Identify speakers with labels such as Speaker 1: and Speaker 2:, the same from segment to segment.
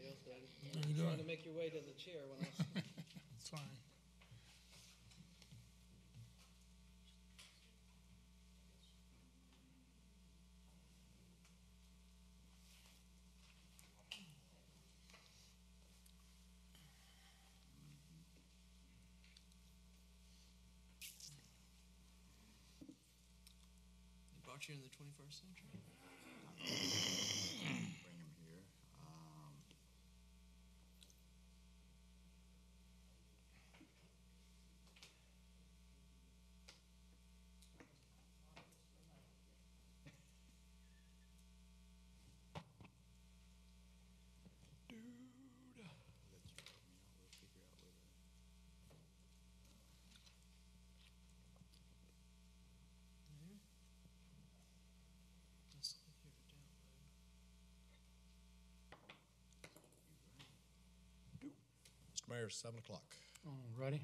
Speaker 1: everybody else did.
Speaker 2: How you
Speaker 1: Trying
Speaker 2: doing?
Speaker 1: to make your way to the chair when I was.
Speaker 2: It's fine.
Speaker 3: They brought you in the 21st century.
Speaker 4: Bring him here.
Speaker 3: Dude.
Speaker 4: Let you help me out. We'll figure out where
Speaker 3: There. Let's look here to download.
Speaker 5: Mr. Mayor, it's 7 o'clock.
Speaker 6: All righty.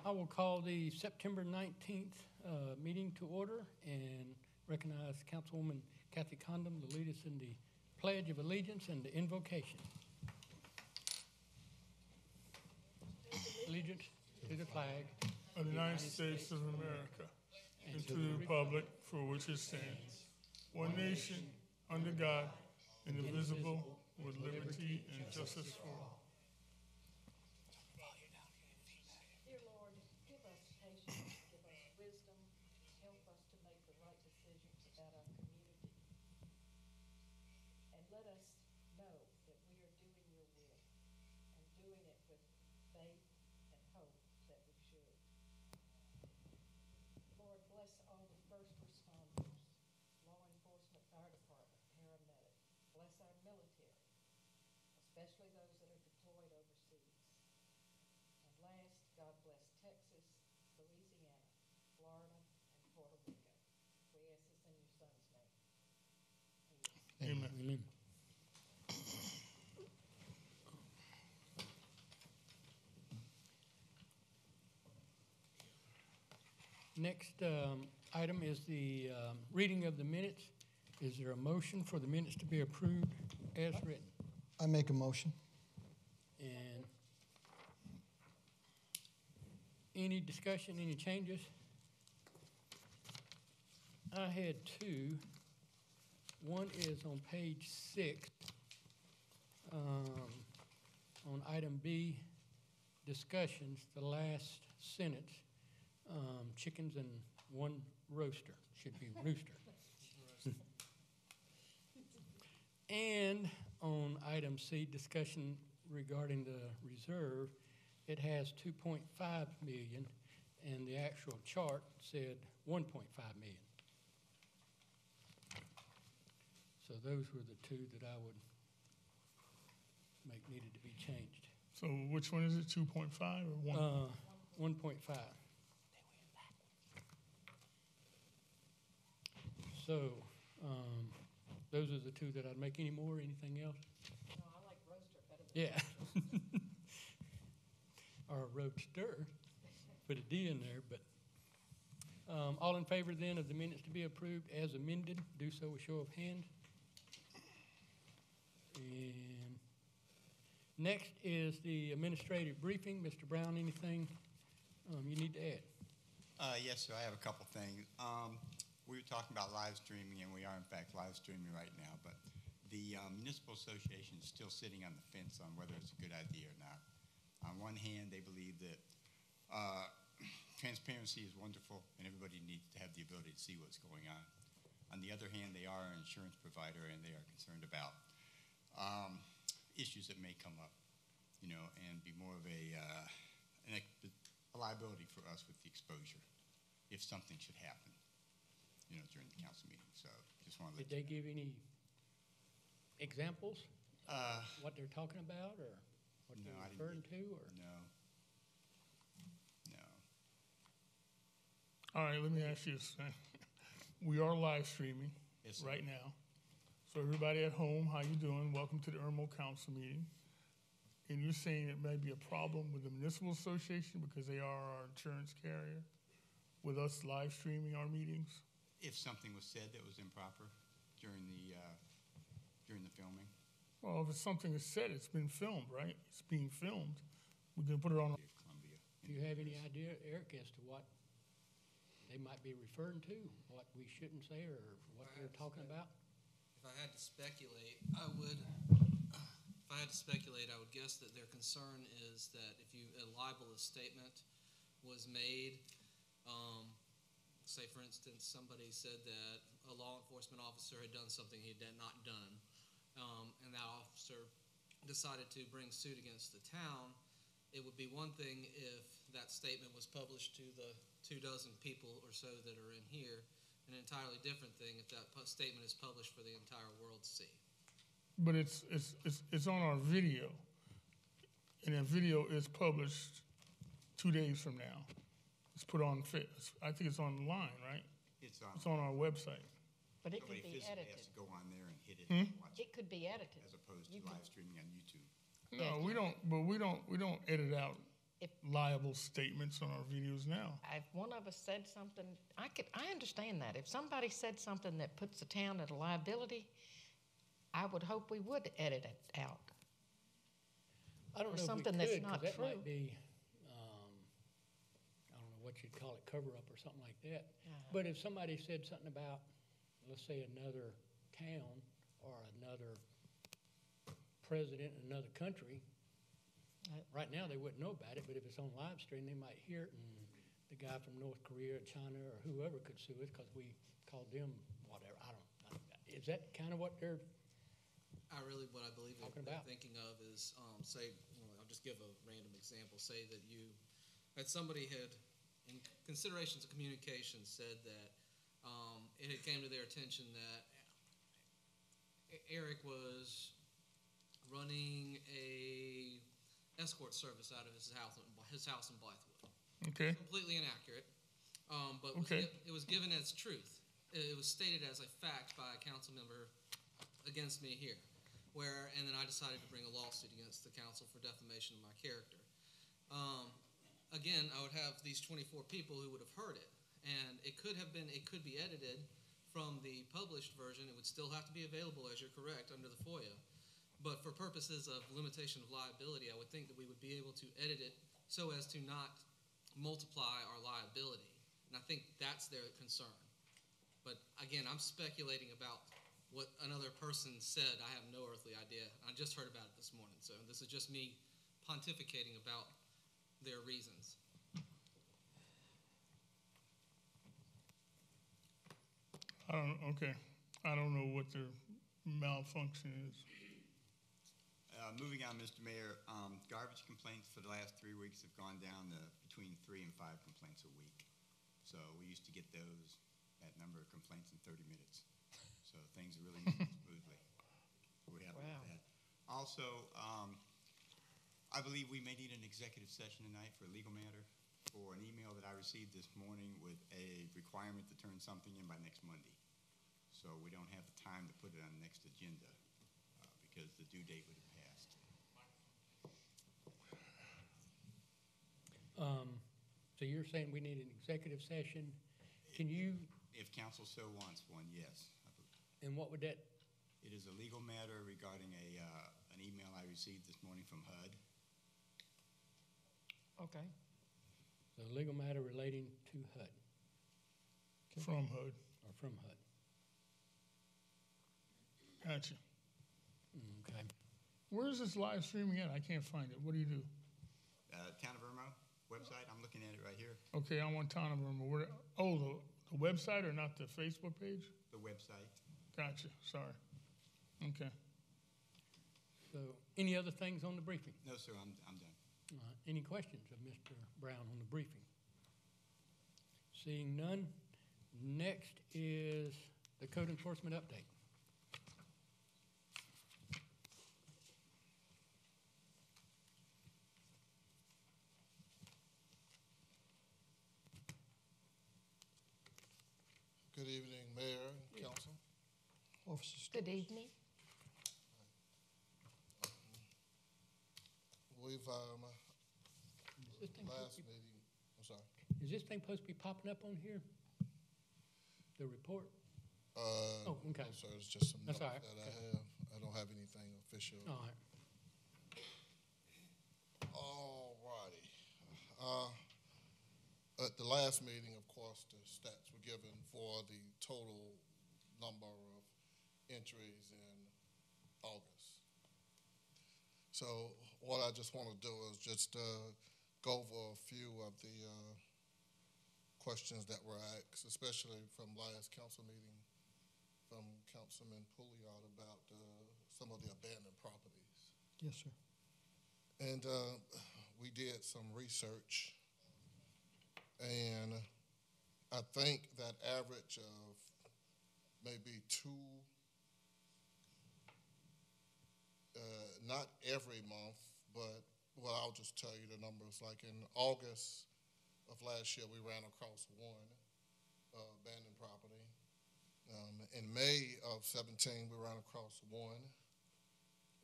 Speaker 6: I will call the September 19th meeting to order and recognize Councilwoman Kathy Condon to lead us in the Pledge of Allegiance and the invocation. Allegiance to the flag
Speaker 2: Of the United States of America, and to the republic for which it stands, one nation, under God, indivisible, with liberty and justice for all.
Speaker 7: Dear Lord, give us patience, give us wisdom, help us to make the right decisions about our community. And let us know that we are doing your will and doing it with faith and hope that we should. Lord, bless all the first responders, law enforcement, fire department, paramedic. Bless our military, especially those that are deployed overseas. And last, God bless Texas, Louisiana, Florida, and Puerto Rico. We ask this in your son's name. Amen.
Speaker 2: Amen.
Speaker 6: Amen. Next item is the reading of the minutes. Is there a motion for the minutes to be approved as written?
Speaker 5: I make a motion.
Speaker 6: And any discussion, any changes? I had two. One is on page 6, on item B, discussions, the last sentence, chickens and one roaster, should be rooster. And on item C, discussion regarding the reserve, it has 2.5 million, and the actual chart said 1.5 million. So those were the two that I would make needed to be changed.
Speaker 2: So which one is it, 2.5 or 1?
Speaker 6: 1.5. So, those are the two that I'd make. Any more, anything else?
Speaker 7: No, I like roaster better than
Speaker 6: Yeah. Or a roadster, put a D in there, but, all in favor then of the minutes to be approved as amended, do so with show of hands. And next is the administrative briefing. Mr. Brown, anything you need to add?
Speaker 4: Yes, sir. I have a couple things. We were talking about live streaming, and we are, in fact, live streaming right now, but the Municipal Association is still sitting on the fence on whether it's a good idea or not. On one hand, they believe that transparency is wonderful, and everybody needs to have the ability to see what's going on. On the other hand, they are an insurance provider, and they are concerned about issues that may come up, you know, and be more of a liability for us with the exposure if something should happen, you know, during the council meeting. So just want to let
Speaker 6: Did they give any examples? What they're talking about, or what
Speaker 4: No, I
Speaker 6: they're
Speaker 4: didn't
Speaker 6: referring
Speaker 4: get-
Speaker 6: to, or?
Speaker 4: No.
Speaker 2: All right, let me ask you this. We are live streaming
Speaker 4: Yes, sir.
Speaker 2: right now. So everybody at home, how you doing? Welcome to the Irmo Council meeting. And you're saying it may be a problem with the Municipal Association because they are our insurance carrier with us live streaming our meetings?
Speaker 4: If something was said that was improper during the filming.
Speaker 2: Well, if it's something that's said, it's been filmed, right? It's being filmed. We can put it on.
Speaker 4: Columbia.
Speaker 6: Do you have any idea, Eric, as to what they might be referring to, what we shouldn't say, or what they're talking about?
Speaker 1: If I had to speculate, I would. If I had to speculate, I would guess that their concern is that if a libelous statement was made, say for instance, somebody said that a law enforcement officer had done something he had not done, and that officer decided to bring suit against the town, it would be one thing if that statement was published to the 24 people or so that are in here, an entirely different thing if that statement is published for the entire world to see.
Speaker 2: But it's on our video, and that video is published 2 days from now. It's put on. I think it's online, right?
Speaker 4: It's
Speaker 2: It's on our website.
Speaker 7: But it
Speaker 4: somebody
Speaker 7: could be
Speaker 4: physically
Speaker 7: edited.
Speaker 4: has to go on there and hit it and watch
Speaker 7: It could be edited.
Speaker 4: as opposed
Speaker 7: You
Speaker 4: to
Speaker 7: could-
Speaker 4: live streaming on YouTube.
Speaker 2: No, we don't. But we don't edit out liable statements on our videos now.
Speaker 7: If one of us said something, I understand that. If somebody said something that puts the town at a liability, I would hope we would edit it out.
Speaker 6: I don't
Speaker 7: Or
Speaker 6: know if
Speaker 7: something
Speaker 6: we
Speaker 7: that's
Speaker 6: could, 'cause
Speaker 7: not
Speaker 6: that
Speaker 7: true.
Speaker 6: might be, I don't know what you'd call it, cover-up or something like that. But if somebody said something about, let's say, another town or another president in another country, right now they wouldn't know about it, but if it's on live stream, they might hear it, and the guy from North Korea or China or whoever could sue us because we called them whatever. I don't. Is that kind of what they're?
Speaker 1: What I believe
Speaker 6: Talking
Speaker 1: they're
Speaker 6: about.
Speaker 1: thinking of is, say, I'll just give a random example. Say that somebody had, in considerations of communication, said that it had came to their attention that Eric was running a escort service out of his house in Blythewood.
Speaker 2: Okay.
Speaker 1: Completely inaccurate, but
Speaker 2: Okay.
Speaker 1: it was given as truth. It was stated as a fact by a council member against me here, and then I decided to bring a lawsuit against the council for defamation of my character. Again, I would have these 24 people who would have heard it, and it could be edited from the published version. It would still have to be available, as you're correct, under the FOIA. But for purposes of limitation of liability, I would think that we would be able to edit it so as to not multiply our liability. And I think that's their concern. But again, I'm speculating about what another person said. I have no earthly idea. I just heard about it this morning. So this is just me pontificating about their reasons.
Speaker 2: I don't know what their malfunction is.
Speaker 4: Moving on, Mr. Mayor, garbage complaints for the last 3 weeks have gone down to between 3 and 5 complaints a week. So we used to get that number of complaints in 30 minutes. So things are really moving smoothly. We're happy with that. Also, I believe we may need an executive session tonight for a legal matter for an email that I received this morning with a requirement to turn something in by next Monday. So we don't have the time to put it on the next agenda because the due date would have passed.
Speaker 6: So you're saying we need an executive session? Can you?
Speaker 4: If council so wants one, yes.
Speaker 6: And what would that?
Speaker 4: It is a legal matter regarding an email I received this morning from HUD.
Speaker 7: Okay.
Speaker 6: So legal matter relating to HUD
Speaker 2: From HUD.
Speaker 6: or from HUD.
Speaker 2: Gotcha.
Speaker 6: Okay.
Speaker 2: Where is this live streaming at? I can't find it. What do you do?
Speaker 4: Town of Irmo website. I'm looking at it right here.
Speaker 2: Okay, I want Town of Irmo. The website or not the Facebook page?
Speaker 4: The website.
Speaker 2: Gotcha. Sorry. Okay.
Speaker 6: So any other things on the briefing?
Speaker 4: No, sir. I'm done.
Speaker 6: Any questions of Mr. Brown on the briefing? Seeing none, next is the code enforcement update.
Speaker 8: Good evening, Mayor and Council.
Speaker 5: Officer
Speaker 7: Good evening.
Speaker 8: We've,
Speaker 6: Is this thing
Speaker 8: last
Speaker 6: supposed to be-
Speaker 8: meeting, I'm sorry.
Speaker 6: Is this thing supposed to be popping up on here? The report?
Speaker 8: Oh,
Speaker 6: okay.
Speaker 8: no, sir, it's just some
Speaker 6: That's
Speaker 8: notes
Speaker 6: all right.
Speaker 8: that I
Speaker 6: Okay.
Speaker 8: have. I don't have anything official.
Speaker 6: All right.
Speaker 8: All righty. At the last meeting, of course, the stats were given for the total number of entries in August. So what I just want to do is just go over a few of the questions that were asked, especially from last council meeting, from Councilman Pouliot about some of the abandoned properties.
Speaker 5: Yes, sir.
Speaker 8: And we did some research, and I think that average of maybe two, not every month, but, well, I'll just tell you the numbers. Like in August of last year, we ran across one abandoned property. In May of 17, we ran across one.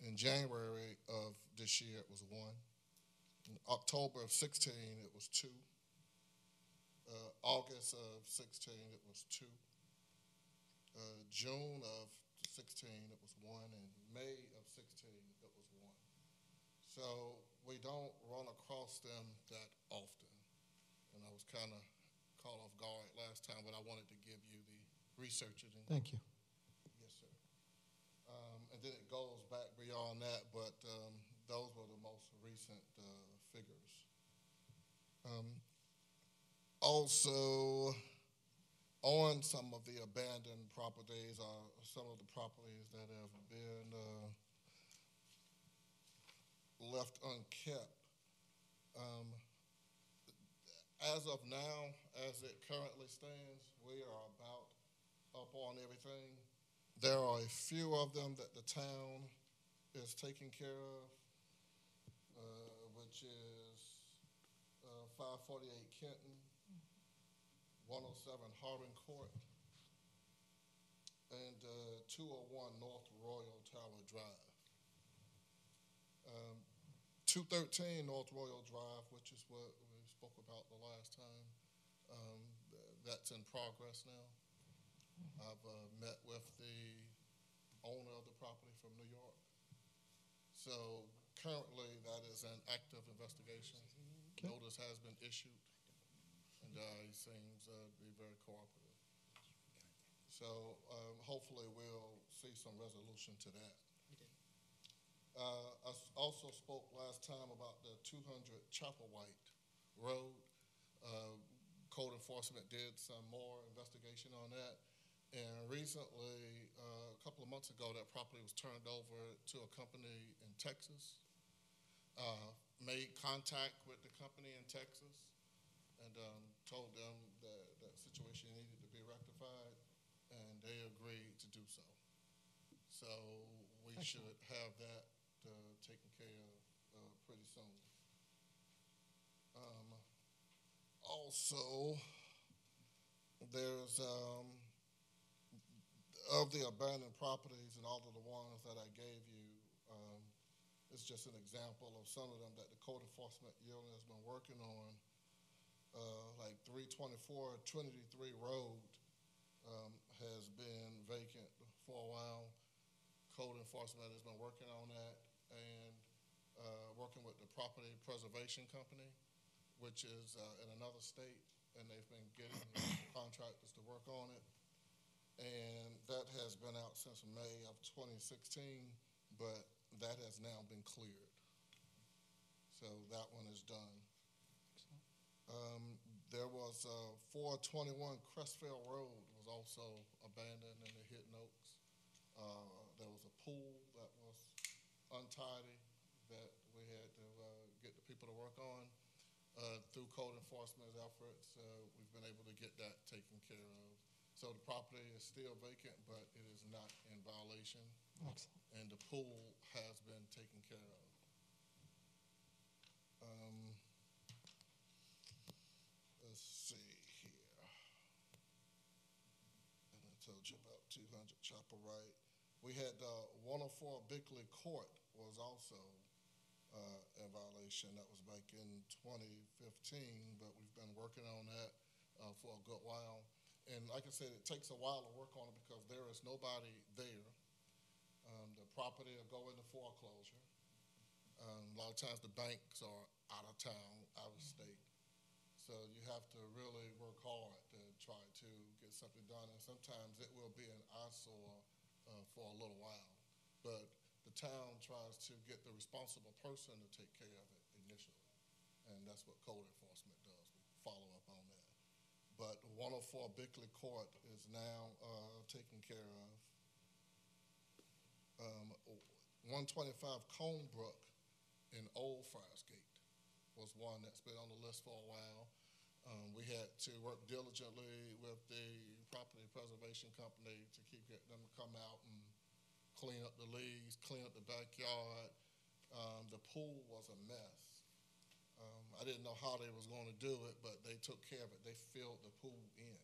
Speaker 8: In January of this year, it was one. In October of 16, it was two. August of 16, it was two. June of 16, it was one. And May of 16, it was one. So we don't run across them that often. And I was kind of caught off guard last time, but I wanted to give you the research.
Speaker 5: Thank you.
Speaker 8: Yes, sir. And then it goes back beyond that, but those were the most recent figures. Also, on some of the abandoned properties are some of the properties that have been left unkept. As of now, as it currently stands, we are about up on everything. There are a few of them that the town is taking care of, which is 548 Kenton, 107 Harbin Court, and 201 North Royal Tower Drive. 213 North Royal Drive, which is what we spoke about the last time, that's in progress now. I've met with the owner of the property from New York. So currently that is an active investigation.
Speaker 5: Okay.
Speaker 8: Notice has been issued, and he seems to be very cooperative. So hopefully we'll see some resolution to that. I also spoke last time about the 200 Chapelwhite Road. Code enforcement did some more investigation on that. And recently, a couple of months ago, that property was turned over to a company in Texas. Made contact with the company in Texas and told them that that situation needed to be rectified, and they agreed to do so. So we should have that taken care of pretty soon. Also, there's of the abandoned properties and all of the ones that I gave you, it's just an example of some of them that the code enforcement unit has been working on. Like 324 Trinity 3 Road has been vacant for a while. Code enforcement has been working on that and working with the property preservation company, which is in another state, and they've been getting contractors to work on it. And that has been out since May of 2016, but that has now been cleared. So that one is done. There was 421 Crestfield Road was also abandoned in the Hidden Oaks. There was a pool that was untidy that we had to get the people to work on. Through code enforcement efforts, we've been able to get that taken care of. So the property is still vacant, but it is not in violation.
Speaker 5: Excellent.
Speaker 8: And the pool has been taken care of. Let's see here. And I told you about 200 Chapelwright. We had 104 Bickley Court was also in violation. That was back in 2015, but we've been working on that for a good while. And like I said, it takes a while to work on it because there is nobody there. The property go into foreclosure. A lot of times the banks are out of town, out of state. So you have to really work hard to try to get something done. And sometimes it will be an eyesore for a little while. But the town tries to get the responsible person to take care of it initially. And that's what code enforcement does. We follow up on that. But 104 Bickley Court is now taken care of. 125 Conebrook in Old Friars Gate was one that's been on the list for a while. We had to work diligently with the property preservation company to keep getting them to come out and clean up the leaves, clean up the backyard. The pool was a mess. I didn't know how they was going to do it, but they took care of it. They filled the pool in.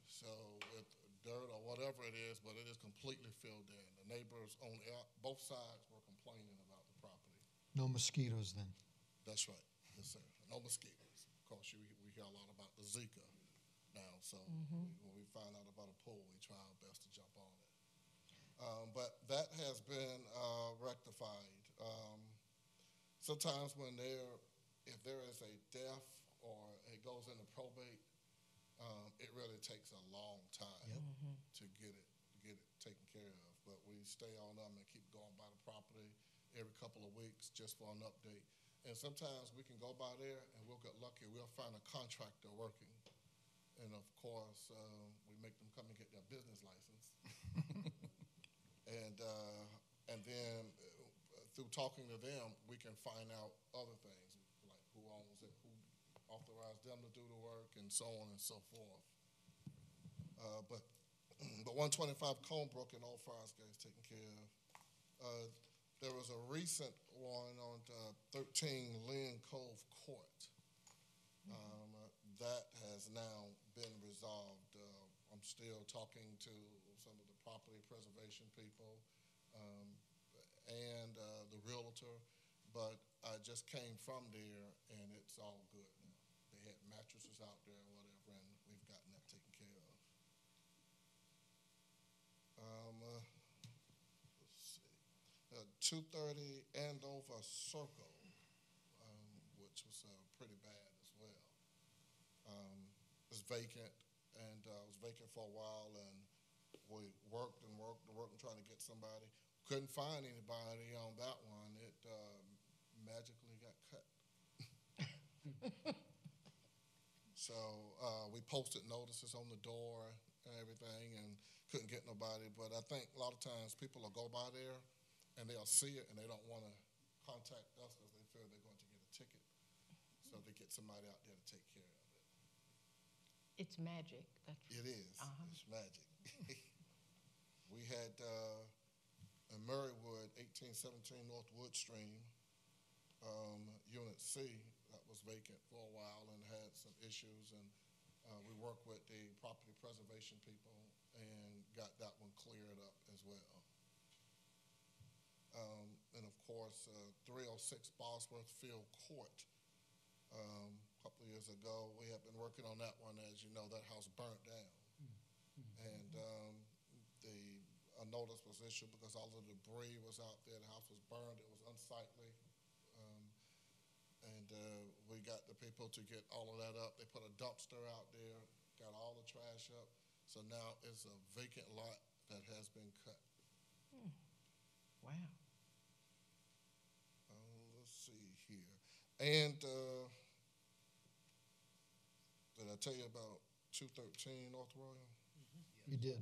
Speaker 8: So with dirt or whatever it is, but it is completely filled in. The neighbors on both sides were complaining about the property.
Speaker 5: No mosquitoes then?
Speaker 8: That's right. Yes, sir. No mosquitoes. Of course, we hear a lot about the Zika now, so when we find out about a pool, we try our best to jump on it. But that has been rectified. Sometimes if there is a death or it goes into probate, it really takes a long time to get it taken care of. But we stay on them and keep going by the property every couple of weeks just for an update. And sometimes we can go by there and we'll get lucky. We'll find a contractor working. And of course, we make them come and get their business license. And then through talking to them, we can find out other things, like who owns it, who authorized them to do the work, and so on and so forth. But 125 Conebrook and Old Friars Gate is taken care of. There was a recent one on 13 Lynn Cove Court. That has now been resolved. I'm still talking to some of the property preservation people and the realtor, but I just came from there and it's all good now. They had mattresses out there or whatever, and we've gotten that taken care of. Let's see. 230 Andover Circle, which was pretty bad as well. It was vacant, and it was vacant for a while, and we worked and trying to get somebody. Couldn't find anybody on that one. It magically got cut. So we posted notices on the door and everything and couldn't get nobody. But I think a lot of times people will go by there and they'll see it and they don't want to contact us because they feel they're going to get a ticket. So they get somebody out there to take care of it.
Speaker 7: It's magic.
Speaker 8: It is. It's magic. We had in Murraywood, 1817 North Wood Stream, Unit C, that was vacant for a while and had some issues. And we worked with the property preservation people and got that one cleared up as well. And of course, 306 Bosworth Field Court. A couple of years ago, we have been working on that one. As you know, that house burnt down. And a notice was issued because all the debris was out there. The house was burned. It was unsightly. And we got the people to get all of that up. They put a dumpster out there, got all the trash up. So now it's a vacant lot that has been cut.
Speaker 7: Wow.
Speaker 8: Let's see here. And did I tell you about 213 North Royal?
Speaker 5: You did.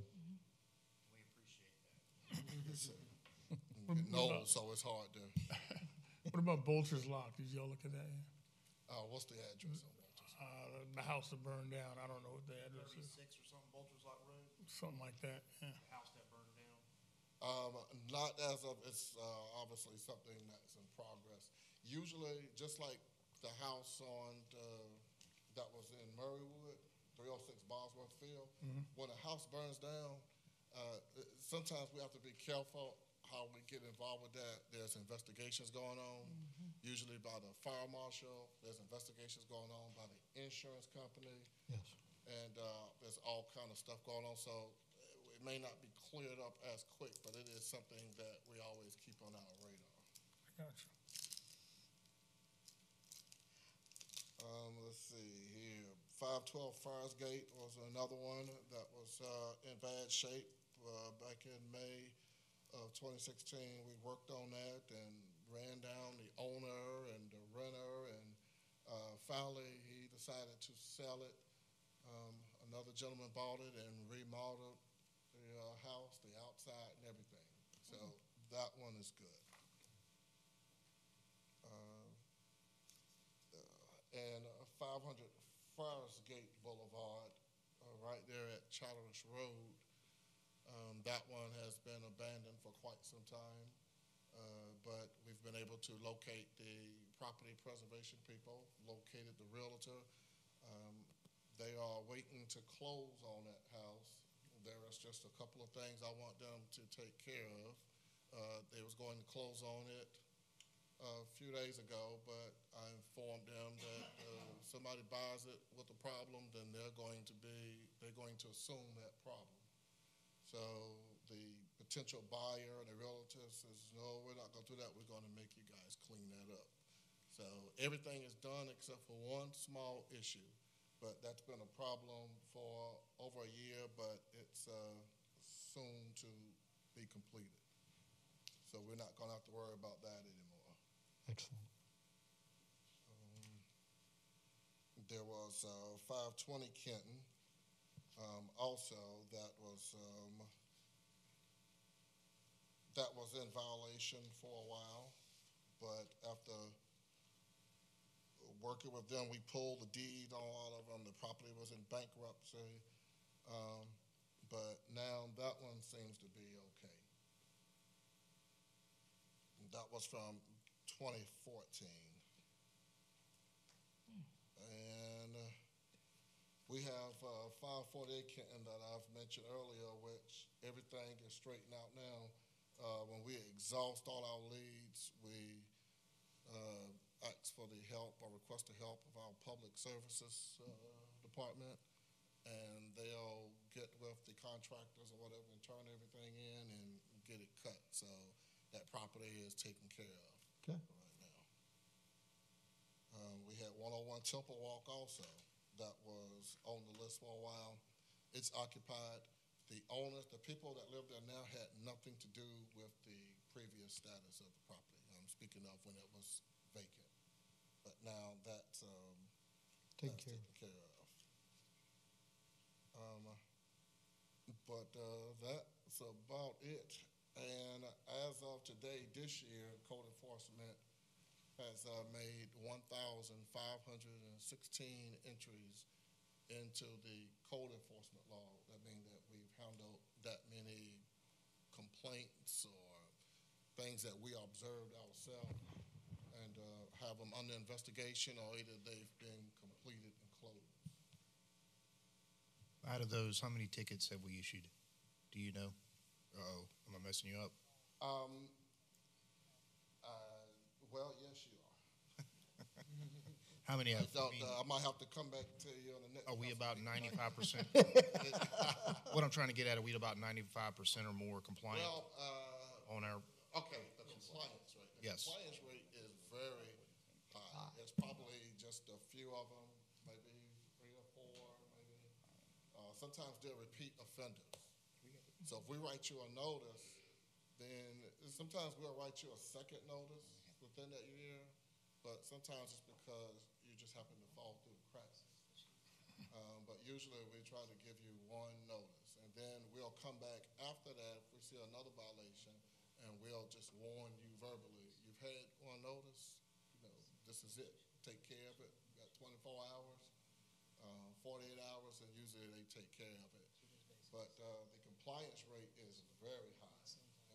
Speaker 4: We appreciate that.
Speaker 8: Yes, sir. No, so it's hard to.
Speaker 2: What about Bolter's Lock? Did y'all look at that?
Speaker 8: What's the address on Walters?
Speaker 2: The house that burned down. I don't know what the address is.
Speaker 9: 36 or something, Bolter's Lock Road,
Speaker 2: Something like that. Yeah.
Speaker 9: house that burned down.
Speaker 8: Not as of, it's obviously something that's in progress. Usually, just like the house on that was in Murraywood, 306 Bosworth Field, when a house burns down, sometimes we have to be careful how we get involved with that. There's investigations going on, usually by the fire marshal. There's investigations going on by the insurance company.
Speaker 5: Yes.
Speaker 8: And there's all kind of stuff going on. So it may not be cleared up as quick, but it is something that we always keep on our radar.
Speaker 2: I got you.
Speaker 8: Let's see here. 512 Friars Gate was another one that was in bad shape back in May of 2016. We worked on that and ran down the owner and the renter, and finally he decided to sell it. Another gentleman bought it and remodeled the house, the outside, and everything. So that one is good. And 500 Friars Gate Boulevard, right there at Chatteris Road. That one has been abandoned for quite some time, but we've been able to locate the property preservation people, located the realtor. They are waiting to close on that house. There is just a couple of things I want them to take care of. They was going to close on it a few days ago, but I informed them that somebody buys it with a problem, then they're going to assume that problem. So the potential buyer and the realtor says, no, we're not going to do that. We're going to make you guys clean that up. So everything is done except for one small issue, but that's been a problem for over a year, but it's soon to be completed. So we're not going to have to worry about that anymore.
Speaker 5: Excellent.
Speaker 8: There was 520 Kenton, also that was in violation for a while, but after working with them, we pulled the deed on all of them. The property was in bankruptcy, but now that one seems to be okay. That was from 2014. And we have 548 Kenton that I've mentioned earlier, which everything is straightened out now. When we exhaust all our leads, we ask for the help or request the help of our public services department, and they'll get with the contractors or whatever and turn everything in and get it cut. So that property is taken care of.
Speaker 5: Okay.
Speaker 8: Right now. We had 101 Temple Walk also that was on the list for a while. It's occupied. The owners, the people that live there now, had nothing to do with the previous status of the property. I'm speaking of when it was vacant. But now that's taken care of. But that's about it. And as of today, this year, code enforcement has made 1,516 entries into the code enforcement law. That means that we've handled that many complaints or things that we observed ourselves and have them under investigation, or either they've been completed and closed.
Speaker 10: Out of those, how many tickets have we issued? Do you know? Uh-oh, am I messing you up?
Speaker 8: Well, yes, you are.
Speaker 10: How many have
Speaker 8: I might have to come back to you on the next.
Speaker 10: Are we about 95%? What I'm trying to get at, are we about 95% or more compliant on our?
Speaker 8: Okay, the compliance rate. The
Speaker 10: Yes.
Speaker 8: compliance rate is very high. It's probably just a few of them, maybe 3 or 4, maybe. Sometimes they're repeat offenders. So if we write you a notice, then sometimes we'll write you a second notice within that year, but sometimes it's because you just happen to fall through the cracks. But usually we try to give you one notice, and then we'll come back after that if we see another violation, and we'll just warn you verbally. You've had one notice, this is it. Take care of it. You got 24 hours, 48 hours, and usually they take care of it. But the compliance rate is very high.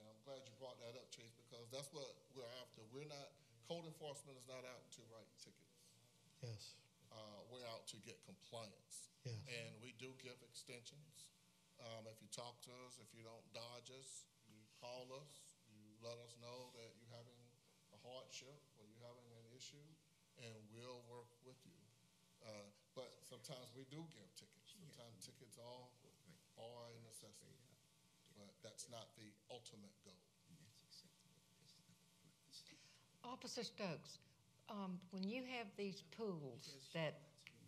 Speaker 8: And I'm glad you brought that up, Chase, because that's what we're after. Code enforcement is not out to write tickets.
Speaker 5: Yes.
Speaker 8: We're out to get compliance.
Speaker 5: Yes.
Speaker 8: And we do give extensions. If you talk to us, if you don't dodge us, you call us, you let us know that you're having a hardship or you're having an issue, and we'll work with you. But sometimes we do give tickets. Sometimes tickets are a necessity. But that's not the ultimate goal.
Speaker 7: Officer Stokes, when you have these pools that,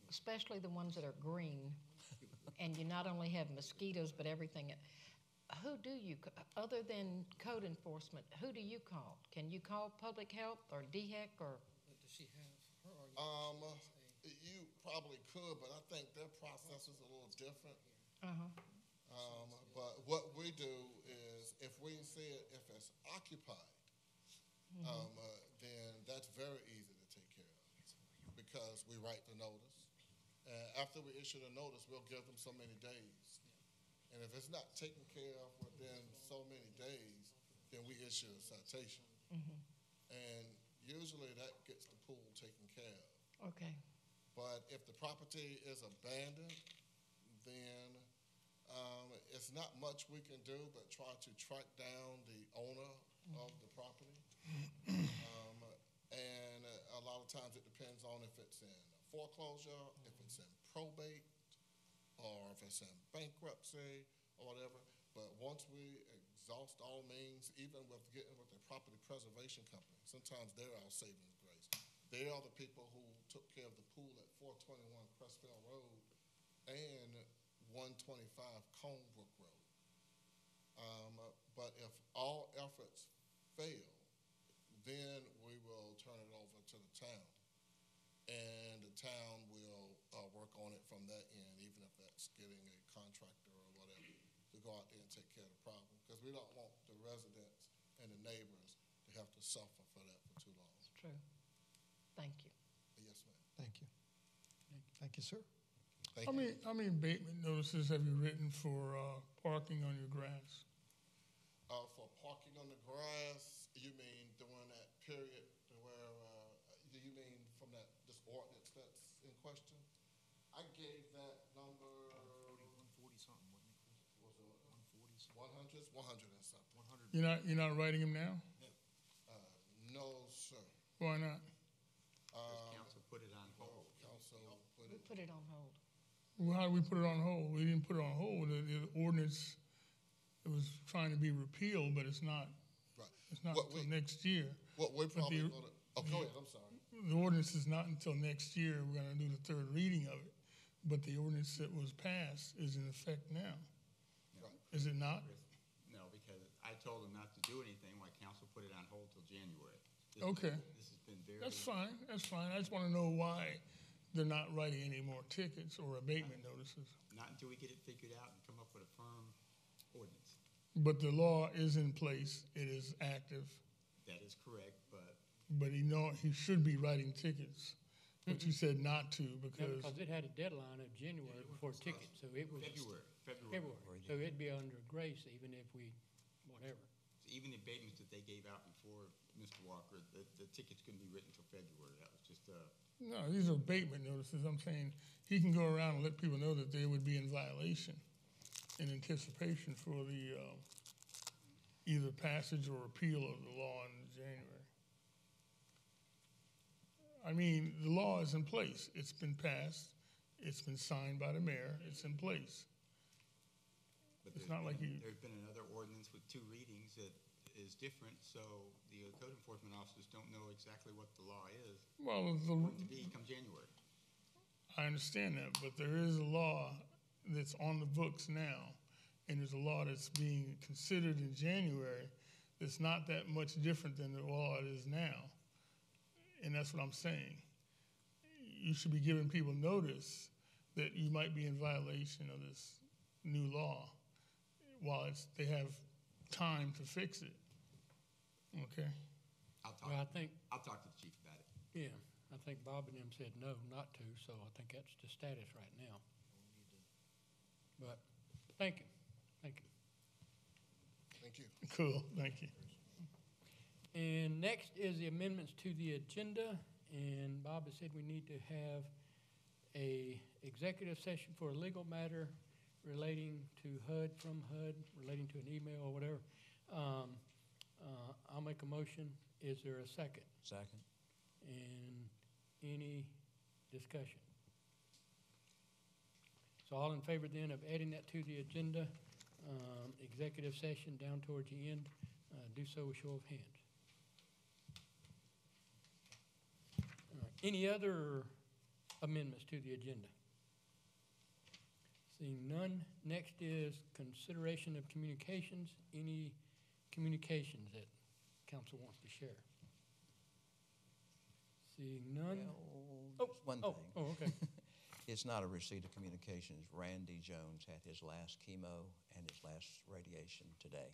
Speaker 7: especially the ones that are green, and you not only have mosquitoes but everything, who do you, other than code enforcement, who do you call? Can you call public health or DHEC or?
Speaker 1: Does she have her argument?
Speaker 8: You probably could, but I think their process is a little different. But what we do is, if we see it, if it's occupied, then that's very easy to take care of because we write the notice. And after we issue the notice, we'll give them so many days. And if it's not taken care of within so many days, then we issue a citation. And usually that gets the pool taken care of.
Speaker 7: Okay.
Speaker 8: But if the property is abandoned, then it's not much we can do but try to track down the owner of the property. And a lot of times it depends on if it's in foreclosure, if it's in probate, or if it's in bankruptcy or whatever. But once we exhaust all means, even with getting with the property preservation company, sometimes they're our saving grace. They are the people who took care of the pool at 421 Crestfield Road and 125 Conebrook Road. But if all efforts fail, then we will turn it over to the town. And the town will work on it from that end, even if that's getting a contractor or whatever to go out there and take care of the problem. Because we don't want the residents and the neighbors to have to suffer for that for too long.
Speaker 7: It's true. Thank you.
Speaker 8: Yes, ma'am.
Speaker 5: Thank you. Thank you, sir.
Speaker 8: Thank
Speaker 2: How
Speaker 8: you.
Speaker 2: many abatement notices have you written for parking on your grass?
Speaker 8: For parking on the grass, you mean during that period where, do you mean from this ordinance that's in question? I gave that number.
Speaker 10: 140 something, wasn't it, Chris?
Speaker 8: Was it
Speaker 10: 140 something.
Speaker 8: 100 and something?
Speaker 10: 100.
Speaker 2: You're not writing them now?
Speaker 8: No, sir.
Speaker 2: Why not?
Speaker 4: Council put it on hold.
Speaker 8: Council put
Speaker 7: We
Speaker 8: it.
Speaker 7: put it on hold.
Speaker 2: Well, how did we put it on hold? We didn't put it on hold. The ordinance, it was trying to be repealed, but it's not.
Speaker 8: Right.
Speaker 2: It's not
Speaker 8: What
Speaker 2: until
Speaker 8: we-
Speaker 2: next year.
Speaker 8: What we're probably
Speaker 2: the-
Speaker 8: going to. Oh, go ahead. I'm sorry.
Speaker 2: The ordinance is not until next year. We're going to do the third reading of it. But the ordinance that was passed is in effect now.
Speaker 8: Right.
Speaker 2: Is it not?
Speaker 4: No, because I told them not to do anything while council put it on hold till January.
Speaker 2: Okay.
Speaker 4: This has been very.
Speaker 2: That's fine. That's fine. I just want to know why they're not writing any more tickets or abatement notices.
Speaker 4: Not until we get it figured out and come up with a firm ordinance.
Speaker 2: But the law is in place. It is active.
Speaker 4: That is correct, but
Speaker 2: But he should be writing tickets. But you said not to
Speaker 6: No,
Speaker 2: because,
Speaker 6: because it had a deadline of January before tickets, so it was
Speaker 4: February.
Speaker 6: So it'd be under grace even if we, whatever.
Speaker 4: Even the abatements that they gave out before, Mr. Walker, the tickets couldn't be written till February. That was just
Speaker 2: no, these are abatement notices. I'm saying he can go around and let people know that they would be in violation in anticipation for the either passage or repeal of the law in January. I mean, the law is in place. It's been passed. It's been signed by the mayor. It's in place.
Speaker 4: But
Speaker 2: It's not like you-
Speaker 4: There's been another ordinance with 2 readings that is different, so the code enforcement officers don't know exactly what the law is
Speaker 2: Well,
Speaker 4: going to be come January.
Speaker 2: I understand that, but there is a law that's on the books now, and there's a law that's being considered in January that's not that much different than the law it is now. And that's what I'm saying. You should be giving people notice that you might be in violation of this new law while they have time to fix it. Okay?
Speaker 4: I'll talk.
Speaker 6: Well, I think,
Speaker 4: I'll talk to the chief about it.
Speaker 6: yeah, I think Bob and them said no, not to, so I think that's the status right now. But, thank you.
Speaker 8: Thank you.
Speaker 2: Cool. Thank you.
Speaker 6: And next is the amendments to the agenda, and Bob has said we need to have a executive session for a legal matter relating to HUD, from HUD, relating to an email or whatever. I'll make a motion. Is there a second?
Speaker 9: Second.
Speaker 6: And any discussion? So all in favor then of adding that to the agenda, executive session down towards the end, do so with show of hands. Any other amendments to the agenda? Seeing none, next is consideration of communications. Any communications that council wants to share? Seeing none?
Speaker 11: Well, just one thing.
Speaker 6: Oh, okay.
Speaker 11: It's not a receipt of communications. Randy Jones had his last chemo and his last radiation today,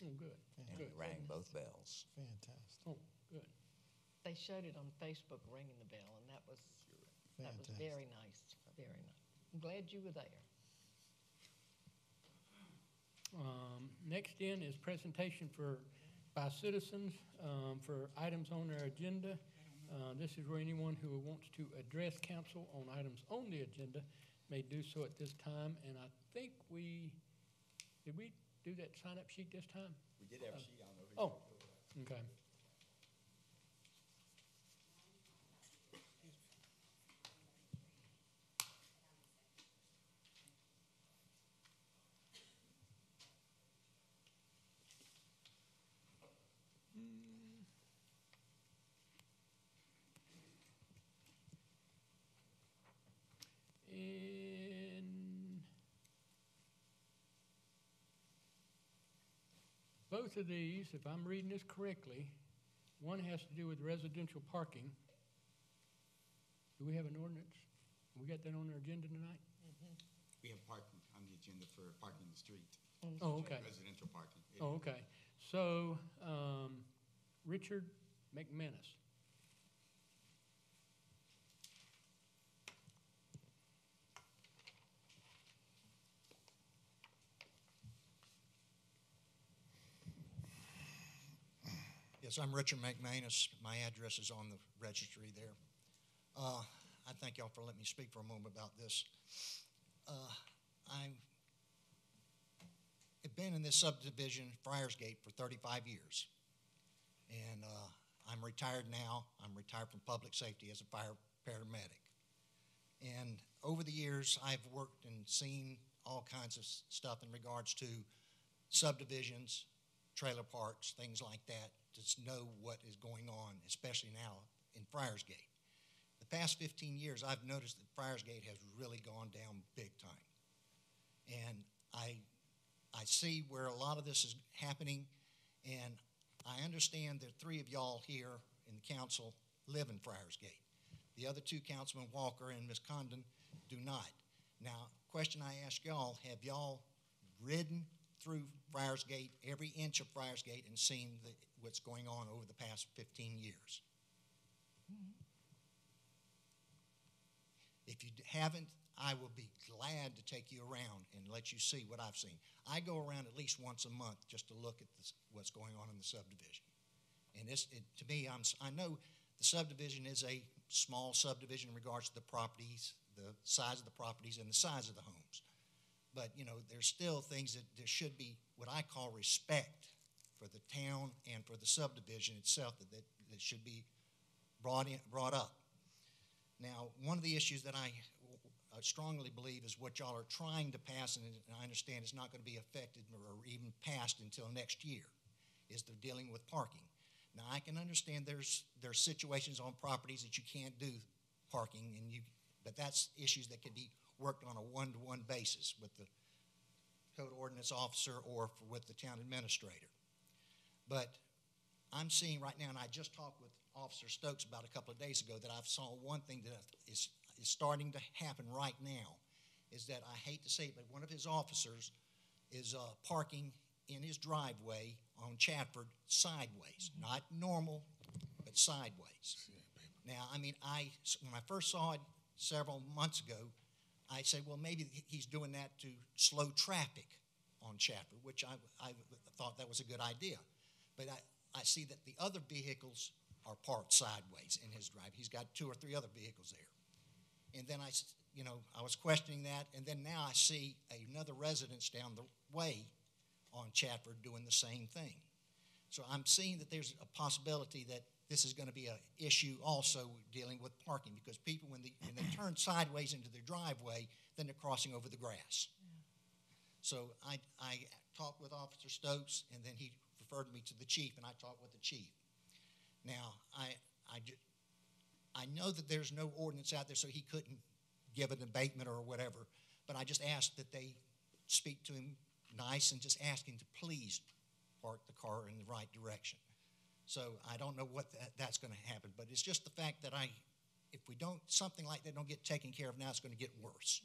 Speaker 6: Oh, good.
Speaker 11: and
Speaker 6: Good.
Speaker 11: he rang both bells.
Speaker 5: Fantastic.
Speaker 6: Oh, good.
Speaker 7: They showed it on Facebook ringing the bell, and that was
Speaker 5: Fantastic.
Speaker 7: very nice, very nice. I'm glad you were there.
Speaker 6: Next in is presentation by citizens for items on their agenda. This is where anyone who wants to address council on items on the agenda may do so at this time. And I think did we do that sign-up sheet this time?
Speaker 4: We did have a sheet on over.
Speaker 6: Oh, okay. And both of these, if I'm reading this correctly, one has to do with residential parking. Do we have an ordinance? We got that on our agenda tonight?
Speaker 4: We have parking on the agenda for parking in the street,
Speaker 6: Oh, okay.
Speaker 4: residential parking.
Speaker 6: Oh, okay. So, Richard McManus.
Speaker 12: Yes, I'm Richard McManus. My address is on the registry there. I thank y'all for letting me speak for a moment about this. I've been in this subdivision, Friarsgate, for 35 years. And I'm retired now. I'm retired from public safety as a fire paramedic. And over the years, I've worked and seen all kinds of stuff in regards to subdivisions, trailer parks, things like that, to know what is going on, especially now in Friarsgate. The past 15 years, I've noticed that Friarsgate has really gone down big time. And I see where a lot of this is happening, and I understand that 3 of y'all here in the council live in Friarsgate. The other 2, Councilman Walker and Ms. Condon, do not. Now, question I ask y'all, have y'all ridden through Friarsgate, every inch of Friarsgate, and seen what's going on over the past 15 years? If you haven't, I will be glad to take you around and let you see what I've seen. I go around at least once a month just to look at what's going on in the subdivision. And to me, I know the subdivision is a small subdivision in regards to the properties, the size of the properties, and the size of the homes. But, you know, there's still things that there should be what I call respect for the town and for the subdivision itself that should be brought up. Now, one of the issues that I strongly believe is what y'all are trying to pass, and I understand it's not going to be affected or even passed until next year, is the dealing with parking. Now, I can understand there's situations on properties that you can't do parking, but that's issues that can be worked on a one-to-one basis with the code ordinance officer or with the town administrator. But I'm seeing right now, and I just talked with Officer Stokes about a couple of days ago, that I've saw one thing that is starting to happen right now, is that I hate to say it, but one of his officers is parking in his driveway on Chatford sideways, not normal, but sideways. Now, I mean, when I first saw it several months ago, I said, well, maybe he's doing that to slow traffic on Chatford, which I thought that was a good idea. But I see that the other vehicles are parked sideways in his drive. He's got 2 or 3 other vehicles there. And then I was questioning that, and then now I see another residence down the way on Chatford doing the same thing. So I'm seeing that there's a possibility that this is going to be an issue also dealing with parking, because people, when they turn sideways into their driveway, then they're crossing over the grass. So I talked with Officer Stokes, and then he referred me to the chief, and I talked with the chief. Now, I know that there's no ordinance out there, so he couldn't give an abatement or whatever, but I just asked that they speak to him nice and just ask him to please park the car in the right direction. So I don't know what that's going to happen, but it's just the fact that if we don't, something like that don't get taken care of now, it's going to get worse.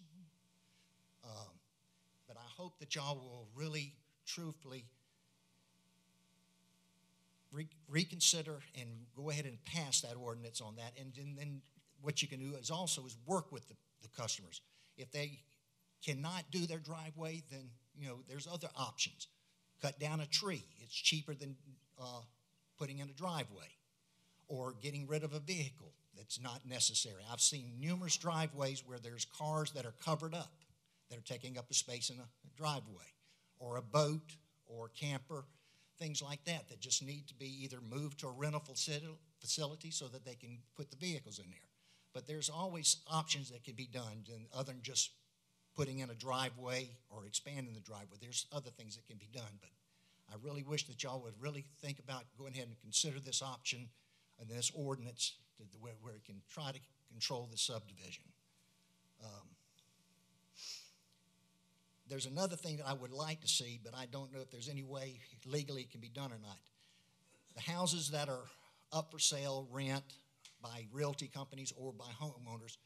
Speaker 12: But I hope that y'all will really, truthfully reconsider and go ahead and pass that ordinance on that. And then what you can do is also work with the customers. If they cannot do their driveway, then, there's other options. Cut down a tree. It's cheaper than putting in a driveway, or getting rid of a vehicle that's not necessary. I've seen numerous driveways where there's cars that are covered up, that are taking up a space in a driveway, or a boat or camper, things like that just need to be either moved to a rental facility so that they can put the vehicles in there. But there's always options that can be done other than just putting in a driveway or expanding the driveway. There's other things that can be done, but I really wish that y'all would really think about going ahead and consider this option and this ordinance where it can try to control the subdivision. There's another thing that I would like to see, but I don't know if there's any way legally it can be done or not. The houses that are up for sale, rent by realty companies or by homeowners,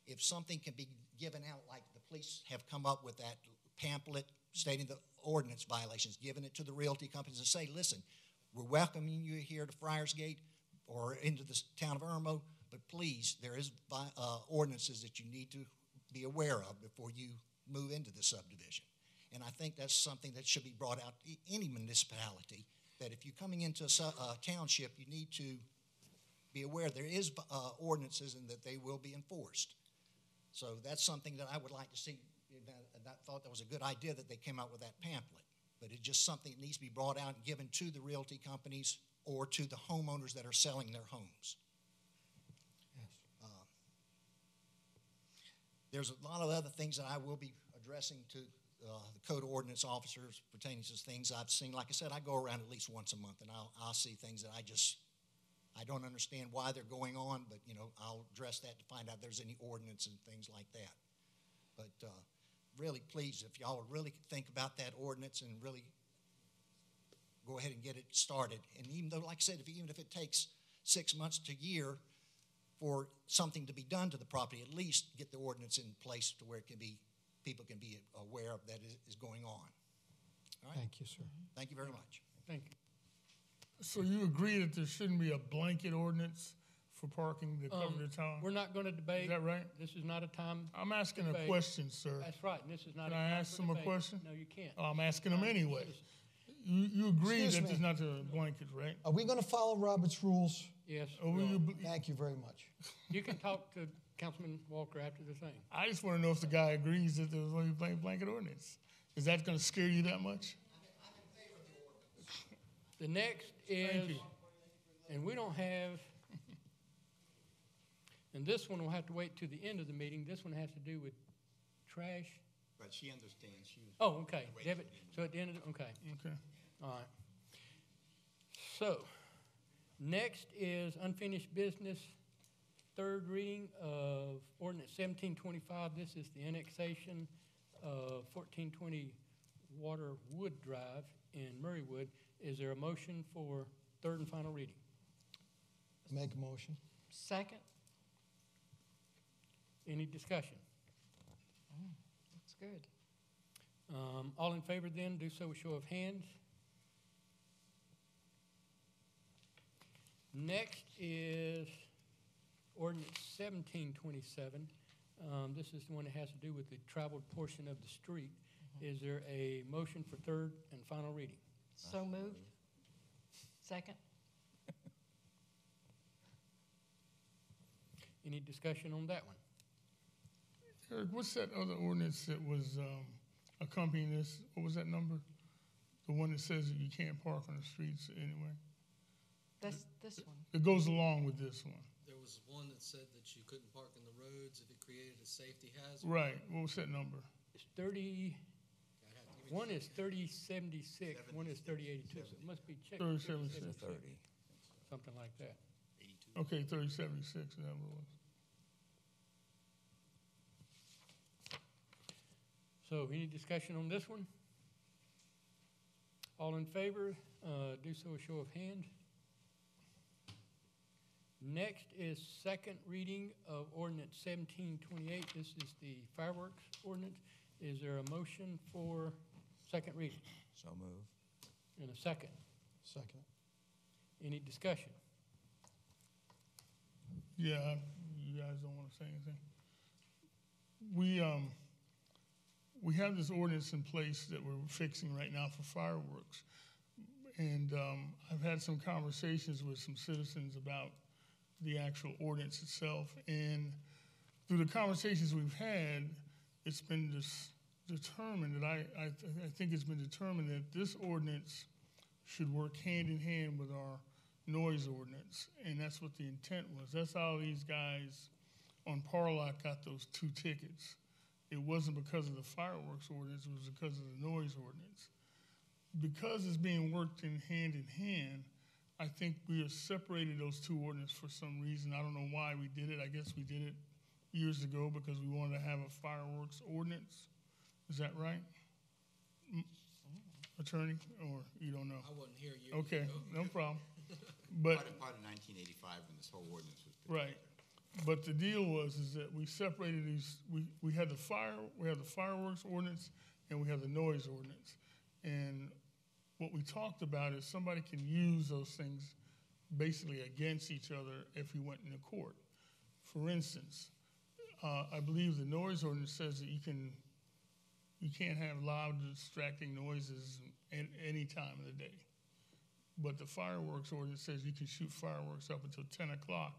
Speaker 12: if something can be given out, like the police have come up with that pamphlet stating the ordinance violations, giving it to the realty companies and say, listen, we're welcoming you here to Friars Gate or into the town of Irmo, but please, there is ordinances that you need to be aware of before you move into the subdivision. And I think that's something that should be brought out to any municipality, that if you're coming into a township, you need to be aware there is ordinances and that they will be enforced. So that's something that I would like to see. And I thought that was a good idea that they came out with that pamphlet. But it's just something that needs to be brought out and given to the realty companies or to the homeowners that are selling their homes.
Speaker 5: Yes.
Speaker 12: There's a lot of other things that I will be addressing to the code ordinance officers pertaining to things I've seen. Like I said, I go around at least once a month, and I'll see things that I don't understand why they're going on, but, I'll address that to find out if there's any ordinance and things like that. But really, please, if y'all would really think about that ordinance and really go ahead and get it started. And even though, like I said, even if it takes 6 months to a year for something to be done to the property, at least get the ordinance in place to where people can be aware of that is going on. All right?
Speaker 5: Thank you, sir.
Speaker 12: Thank you very much.
Speaker 6: Thank you.
Speaker 2: So you agree that there shouldn't be a blanket ordinance for parking that cover the town?
Speaker 6: We're not going to debate.
Speaker 2: Is that right?
Speaker 6: This is not a time.
Speaker 2: I'm asking
Speaker 6: debate.
Speaker 2: a question, sir.
Speaker 6: That's right, and this is not
Speaker 2: Can
Speaker 6: a
Speaker 2: I
Speaker 6: time
Speaker 2: ask
Speaker 6: for
Speaker 2: them a
Speaker 6: debate.
Speaker 2: question?
Speaker 6: No, you can't.
Speaker 2: Oh, I'm asking them anyway. You agree
Speaker 5: Excuse
Speaker 2: that
Speaker 5: me.
Speaker 2: there's not a blanket, right?
Speaker 5: Are we going to follow Robert's rules?
Speaker 6: Yes.
Speaker 2: Or will you,
Speaker 5: Thank you very much.
Speaker 6: You can talk to Councilman Walker after the thing.
Speaker 2: I just want to know if the guy agrees that there's only a blanket ordinance. Is that going to scare you that much?
Speaker 6: The next
Speaker 2: Thank
Speaker 6: is,
Speaker 2: you.
Speaker 6: and we don't have, and this one will have to wait to the end of the meeting. This one has to do with trash.
Speaker 4: But she understands. She was
Speaker 6: Oh, okay.
Speaker 4: waiting
Speaker 6: Debit.
Speaker 4: for the end.
Speaker 6: So at the end of the, okay.
Speaker 2: Okay.
Speaker 6: All right. So, next is unfinished business, third reading of ordinance 1725. This is the annexation of 1420 Waterwood Drive in Murraywood. Is there a motion for third and final reading?
Speaker 5: Make a motion.
Speaker 7: Second?
Speaker 6: Any discussion?
Speaker 7: That's good.
Speaker 6: All in favor then, do so with show of hands. Next is ordinance 1727. This is the one that has to do with the traveled portion of the street. Is there a motion for third and final reading?
Speaker 7: So moved. Second?
Speaker 6: Any discussion on that one?
Speaker 2: Eric, what's that other ordinance that was accompanying this? What was that number? The one that says that you can't park on the streets anyway?
Speaker 7: That's this one.
Speaker 2: It goes along with this one.
Speaker 1: There was one that said that you couldn't park in the roads if it created a safety hazard.
Speaker 2: Right. What was that number?
Speaker 6: It's 30,
Speaker 1: You'd
Speaker 6: One is 3076, one is 3082, so it must be checked.
Speaker 2: 3076.
Speaker 11: 30.
Speaker 6: Something like that.
Speaker 2: Okay, 3076, is that what it was?
Speaker 6: So any discussion on this one? All in favor, do so a show of hands. Next is second reading of ordinance 1728. This is the fireworks ordinance. Is there a motion for second reading?
Speaker 11: So move.
Speaker 6: And a second?
Speaker 5: Second.
Speaker 6: Any discussion?
Speaker 2: Yeah, you guys don't want to say anything. We have this ordinance in place that we're fixing right now for fireworks. And I've had some conversations with some citizens about the actual ordinance itself. And through the conversations we've had, it's been determined that I think it's been determined that this ordinance should work hand in hand with our noise ordinance. And that's what the intent was. That's how these guys on Parlock got those 2 tickets. It wasn't because of the fireworks ordinance, it was because of the noise ordinance. Because it's being worked in hand, I think we have separated those 2 ordinances for some reason. I don't know why we did it. I guess we did it years ago because we wanted to have a fireworks ordinance. Is that right? Attorney, or you don't know?
Speaker 1: I wasn't here years
Speaker 2: Okay,
Speaker 1: ago.
Speaker 2: no problem. But
Speaker 4: Part of 1985 when this whole ordinance was put
Speaker 2: right. But the deal is that we separated these. We had the fireworks ordinance, and we have the noise ordinance. And what we talked about is somebody can use those things basically against each other if we went into court. For instance, I believe the noise ordinance says that you can't have loud, distracting noises at any time of the day. But the fireworks ordinance says you can shoot fireworks up until 10 o'clock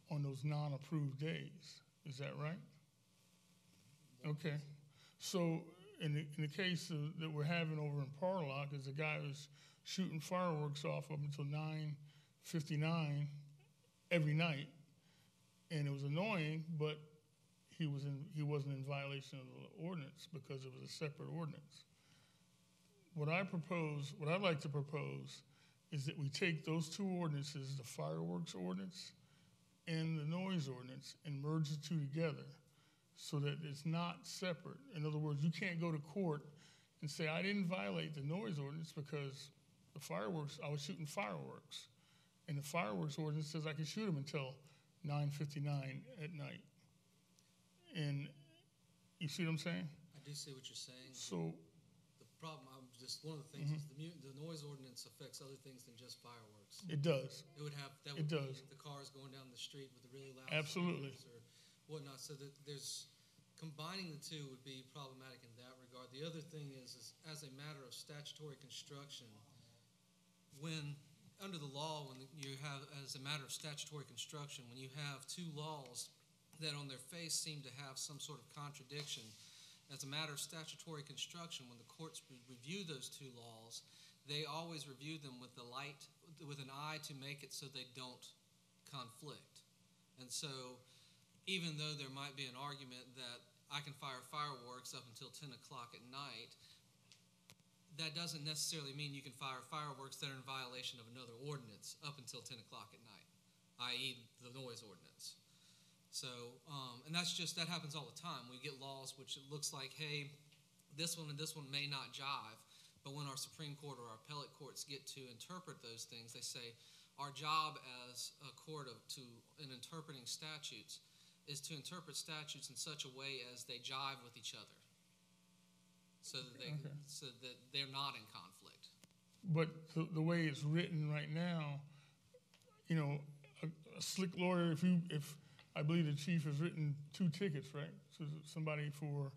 Speaker 2: on those non-approved days. Is that right? Okay. So in the case that we're having over in Parlock is a guy who's shooting fireworks off up until 9:59 every night. And it was annoying, but he wasn't in violation of the ordinance because it was a separate ordinance. What I'd like to propose is that we take those 2 ordinances, the fireworks ordinance and the noise ordinance, and merge the 2 together so that it's not separate. In other words, you can't go to court and say, I didn't violate the noise ordinance because the fireworks, I was shooting fireworks. And the fireworks ordinance says I can shoot them until 9:59 at night. And you see what I'm saying?
Speaker 1: I do see what you're saying.
Speaker 2: So
Speaker 1: The problem, one of the things is the noise ordinance affects other things than just fireworks.
Speaker 2: it does.
Speaker 1: It would have, that
Speaker 2: It
Speaker 1: would
Speaker 2: does.
Speaker 1: be the cars going down the street with the really loud
Speaker 2: Absolutely.
Speaker 1: speakers or whatnot, so that combining the 2 would be problematic in that regard. The other thing is as a matter of statutory construction, when, under the law, when you have, as a matter of statutory construction, when you have 2 laws that on their face seem to have some sort of contradiction, as a matter of statutory construction, when the courts review those 2 laws, they always review them with an eye to make it so they don't conflict. And so, even though there might be an argument that I can fire fireworks up until 10 o'clock at night, that doesn't necessarily mean you can fire fireworks that are in violation of another ordinance up until 10 o'clock at night, i.e. the noise ordinance. So, and that happens all the time. We get laws which it looks like, hey, this one and this one may not jive, but when our Supreme Court or our appellate courts get to interpret those things, they say our job as a court in interpreting statutes is to interpret statutes in such a way as they jive with each other, so that they're not in conflict.
Speaker 2: But the way it's written right now, a slick lawyer, if I believe the chief has written 2 tickets, right? So somebody for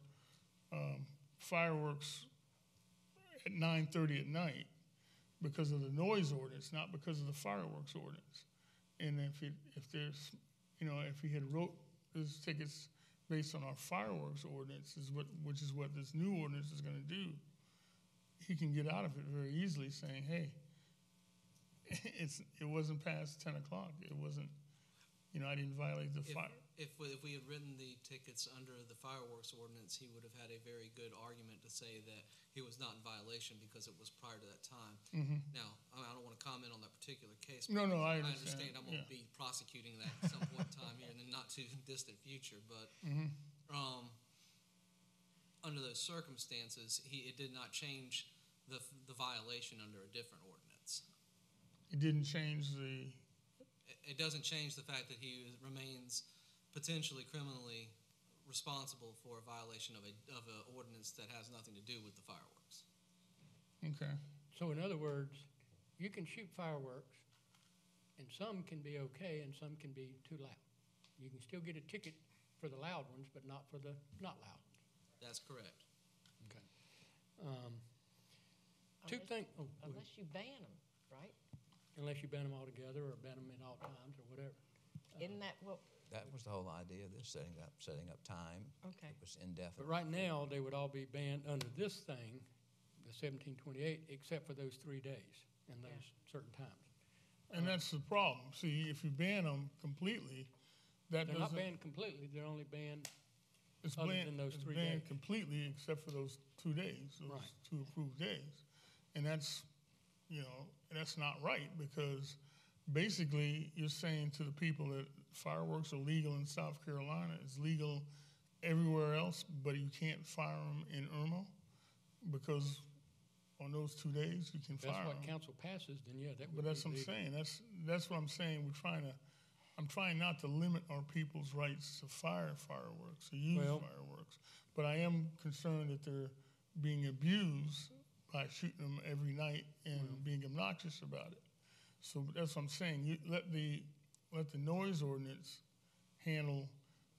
Speaker 2: fireworks at 9:30 at night because of the noise ordinance, not because of the fireworks ordinance. And if he had wrote his tickets based on our fireworks ordinance, which is what this new ordinance is going to do, he can get out of it very easily, saying, "Hey, it wasn't past 10 o'clock. It wasn't, I didn't violate the fire."
Speaker 1: if we had written the tickets under the fireworks ordinance, he would have had a very good argument to say that he was not in violation because it was prior to that time. Now, I don't want to comment on that particular case.
Speaker 2: No, no, I
Speaker 1: I
Speaker 2: understand.
Speaker 1: understand I'm going to be prosecuting that at some point in time here in the not too distant future. But under those circumstances, it did not change the violation under a different ordinance.
Speaker 2: It didn't change the.
Speaker 1: It doesn't change the fact that he remains potentially criminally responsible for a violation of a ordinance that has nothing to do with the fireworks.
Speaker 2: Okay.
Speaker 6: So in other words, you can shoot fireworks, and some can be okay, and some can be too loud. You can still get a ticket for the loud ones, but not for the not loud ones.
Speaker 1: That's correct.
Speaker 6: Okay. Two things. Oh, go ahead.
Speaker 7: Unless you ban them, right?
Speaker 6: Unless you ban them all together or ban them at all times or whatever.
Speaker 7: Isn't that what,
Speaker 11: That was the whole idea of this, setting up time.
Speaker 7: okay.
Speaker 11: It was indefinite.
Speaker 6: But right now, they would all be banned under this thing, the 1728, except for those 3 days and those certain times.
Speaker 2: And that's the problem. See, if you ban them completely, that
Speaker 6: They're
Speaker 2: doesn't.
Speaker 6: not banned completely, they're only banned
Speaker 2: It's
Speaker 6: other
Speaker 2: banned,
Speaker 6: than those
Speaker 2: it's
Speaker 6: 3
Speaker 2: banned
Speaker 6: days.
Speaker 2: completely except for those 2 days, those
Speaker 6: Right.
Speaker 2: 2 approved days. And that's, that's not right because basically you're saying to the people that fireworks are legal in South Carolina, it's legal everywhere else, but you can't fire them in Irmo because on those 2 days you can
Speaker 6: If that's
Speaker 2: fire
Speaker 6: what
Speaker 2: them.
Speaker 6: council passes, then yeah, that would
Speaker 2: But that's
Speaker 6: be
Speaker 2: what I'm
Speaker 6: legal.
Speaker 2: saying. That's what I'm saying. I'm trying not to limit our people's rights to fire fireworks or use
Speaker 6: Well-
Speaker 2: fireworks. But I am concerned that they're being abused by shooting them every night and being obnoxious about it. So that's what I'm saying. You let the noise ordinance handle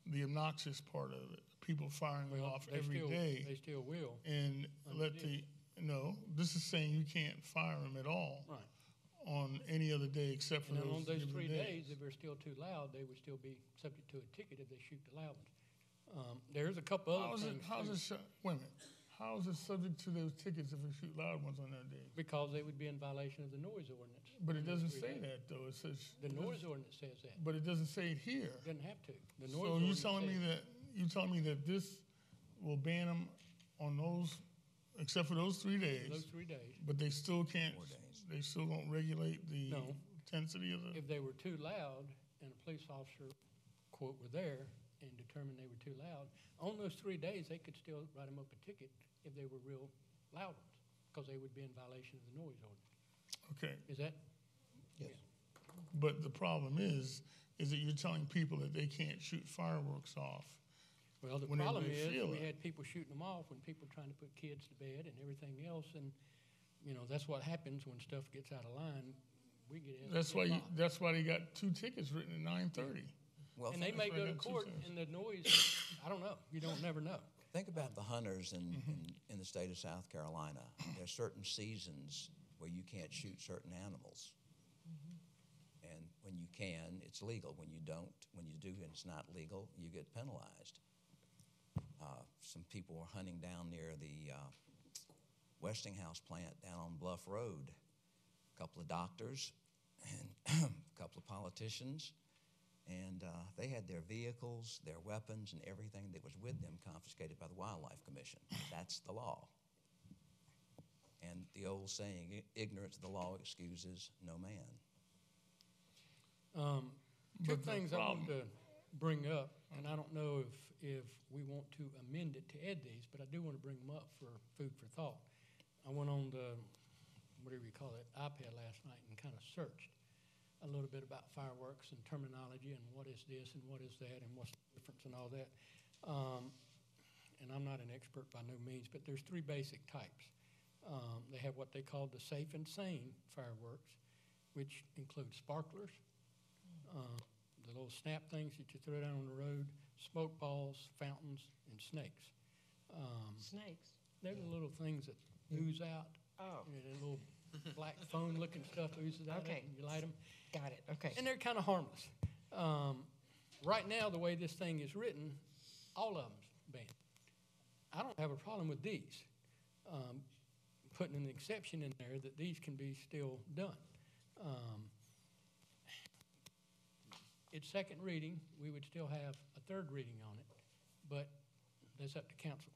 Speaker 2: the obnoxious part of it. People firing them
Speaker 6: Well,
Speaker 2: off
Speaker 6: they
Speaker 2: every
Speaker 6: still-
Speaker 2: day.
Speaker 6: They still will.
Speaker 2: And let
Speaker 6: Underneath.
Speaker 2: this is saying you can't fire them at all
Speaker 6: Right.
Speaker 2: on any other day except for
Speaker 6: And then on those
Speaker 2: given
Speaker 6: 3 days, if they're still too loud, they would still be subject to a ticket if they shoot the loud ones. There's a couple other things too,
Speaker 2: Wait a minute. How is it subject to those tickets if they shoot loud ones on that day?
Speaker 6: because they would be in violation of the noise ordinance.
Speaker 2: But it
Speaker 6: on those
Speaker 2: doesn't
Speaker 6: 3
Speaker 2: say
Speaker 6: days.
Speaker 2: that though. It says
Speaker 6: The noise ordinance says that.
Speaker 2: But it doesn't say it here.
Speaker 6: Doesn't have to. The noise
Speaker 2: So you
Speaker 6: ordinance
Speaker 2: telling me
Speaker 6: says-
Speaker 2: that this will ban them on those, except for those 3 days?
Speaker 6: Those 3 days.
Speaker 2: But they still can't.
Speaker 11: 4 days.
Speaker 2: They still don't regulate the
Speaker 6: No.
Speaker 2: intensity of the.
Speaker 6: If they were too loud and a police officer, quote, were there and determined they were too loud, on those 3 days, they could still write them up a ticket if they were real loud ones, because they would be in violation of the noise ordinance.
Speaker 2: Okay.
Speaker 6: Is that?
Speaker 5: Yes.
Speaker 2: But the problem is that you're telling people that they can't shoot fireworks off.
Speaker 6: Well, the
Speaker 2: Whenever
Speaker 6: problem
Speaker 2: they
Speaker 6: is,
Speaker 2: feel
Speaker 6: we
Speaker 2: it.
Speaker 6: had people shooting them off when people were trying to put kids to bed and everything else, and, that's what happens when stuff gets out of line. We get it.
Speaker 2: That's why they got 2 tickets written at 9:30.
Speaker 11: Well,
Speaker 6: And they may
Speaker 2: That's
Speaker 6: go
Speaker 2: right,
Speaker 6: to
Speaker 2: that's
Speaker 6: court,
Speaker 2: what it says.
Speaker 6: and the noise, I don't know, you don't never know.
Speaker 11: think about the hunters in the state of South Carolina. There are certain seasons where you can't shoot certain animals. And when you can, it's legal. When you don't, when you do and it's not legal, you get penalized. Some people were hunting down near the Westinghouse plant down on Bluff Road. A couple of doctors and a couple of politicians, and they had their vehicles, their weapons, and everything that was with them confiscated by the Wildlife Commission. That's the law. And the old saying, ignorance of the law excuses no man.
Speaker 6: Two
Speaker 2: But the
Speaker 6: things I want
Speaker 2: problem-
Speaker 6: to bring up, and I don't know if we want to amend it to add these, but I do want to bring them up for food for thought. I went on the, whatever you call it, iPad last night and kind of searched a little bit about fireworks and terminology and what is this and what is that and what's the difference and all that. And I'm not an expert by no means, but there's 3 basic types. They have what they call the safe and sane fireworks, which include sparklers, the little snap things that you throw down on the road, smoke balls, fountains, and snakes.
Speaker 7: Snakes.
Speaker 6: They're the little things that ooze out.
Speaker 7: Oh.
Speaker 6: You know, the little black foam-looking stuff oozes out,
Speaker 7: Okay.
Speaker 6: and you light them.
Speaker 7: Got it, okay.
Speaker 6: And they're kind of harmless. Right now, the way this thing is written, all of them's banned. I don't have a problem with these. Putting an exception in there that these can be still done. it's second reading, we would still have a third reading on it, but that's up to council,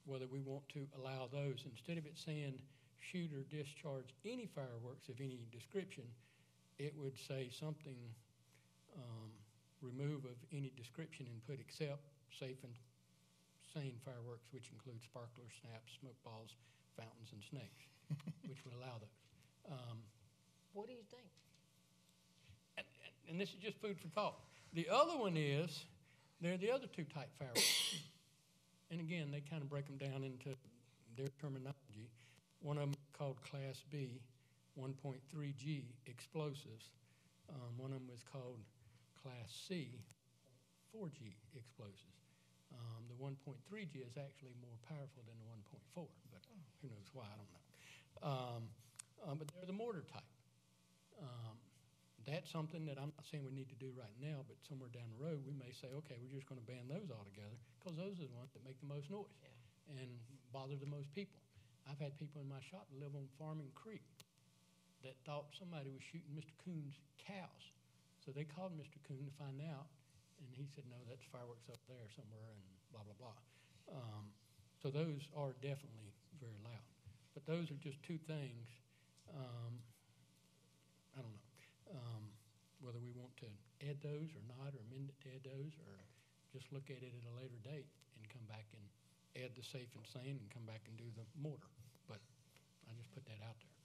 Speaker 6: whether we want to allow those. Instead of it saying shoot or discharge any fireworks of any description, it would say something, remove of any description and put except safe and sane fireworks, which include sparklers, snaps, smoke balls, fountains, and snakes, which would allow those.
Speaker 7: What do you think?
Speaker 6: And this is just food for thought. The other one is, there are the other two type fireworks. And again, they kind of break them down into their terminology. One of them called Class B, 1.3G explosives. One of them was called Class C, 4G explosives. The 1.3G is actually more powerful than the 1.4, but who knows why, I don't know. But they're the mortar type. That's something that I'm not saying we need to do right now, but somewhere down the road we may say, okay, we're just going to ban those altogether because those are the ones that make the most noise and bother the most people. I've had people in my shop that live on Farming Creek that thought somebody was shooting Mr. Coon's cows. So they called Mr. Coon to find out, and he said, no, that's fireworks up there somewhere, and blah, blah, blah. So those are definitely very loud. But those are just two things. I don't know whether we want to add those or not, or amend it to add those, or just look at it at a later date and come back and add the safe and sane and come back and do the mortar. But I just put that out there.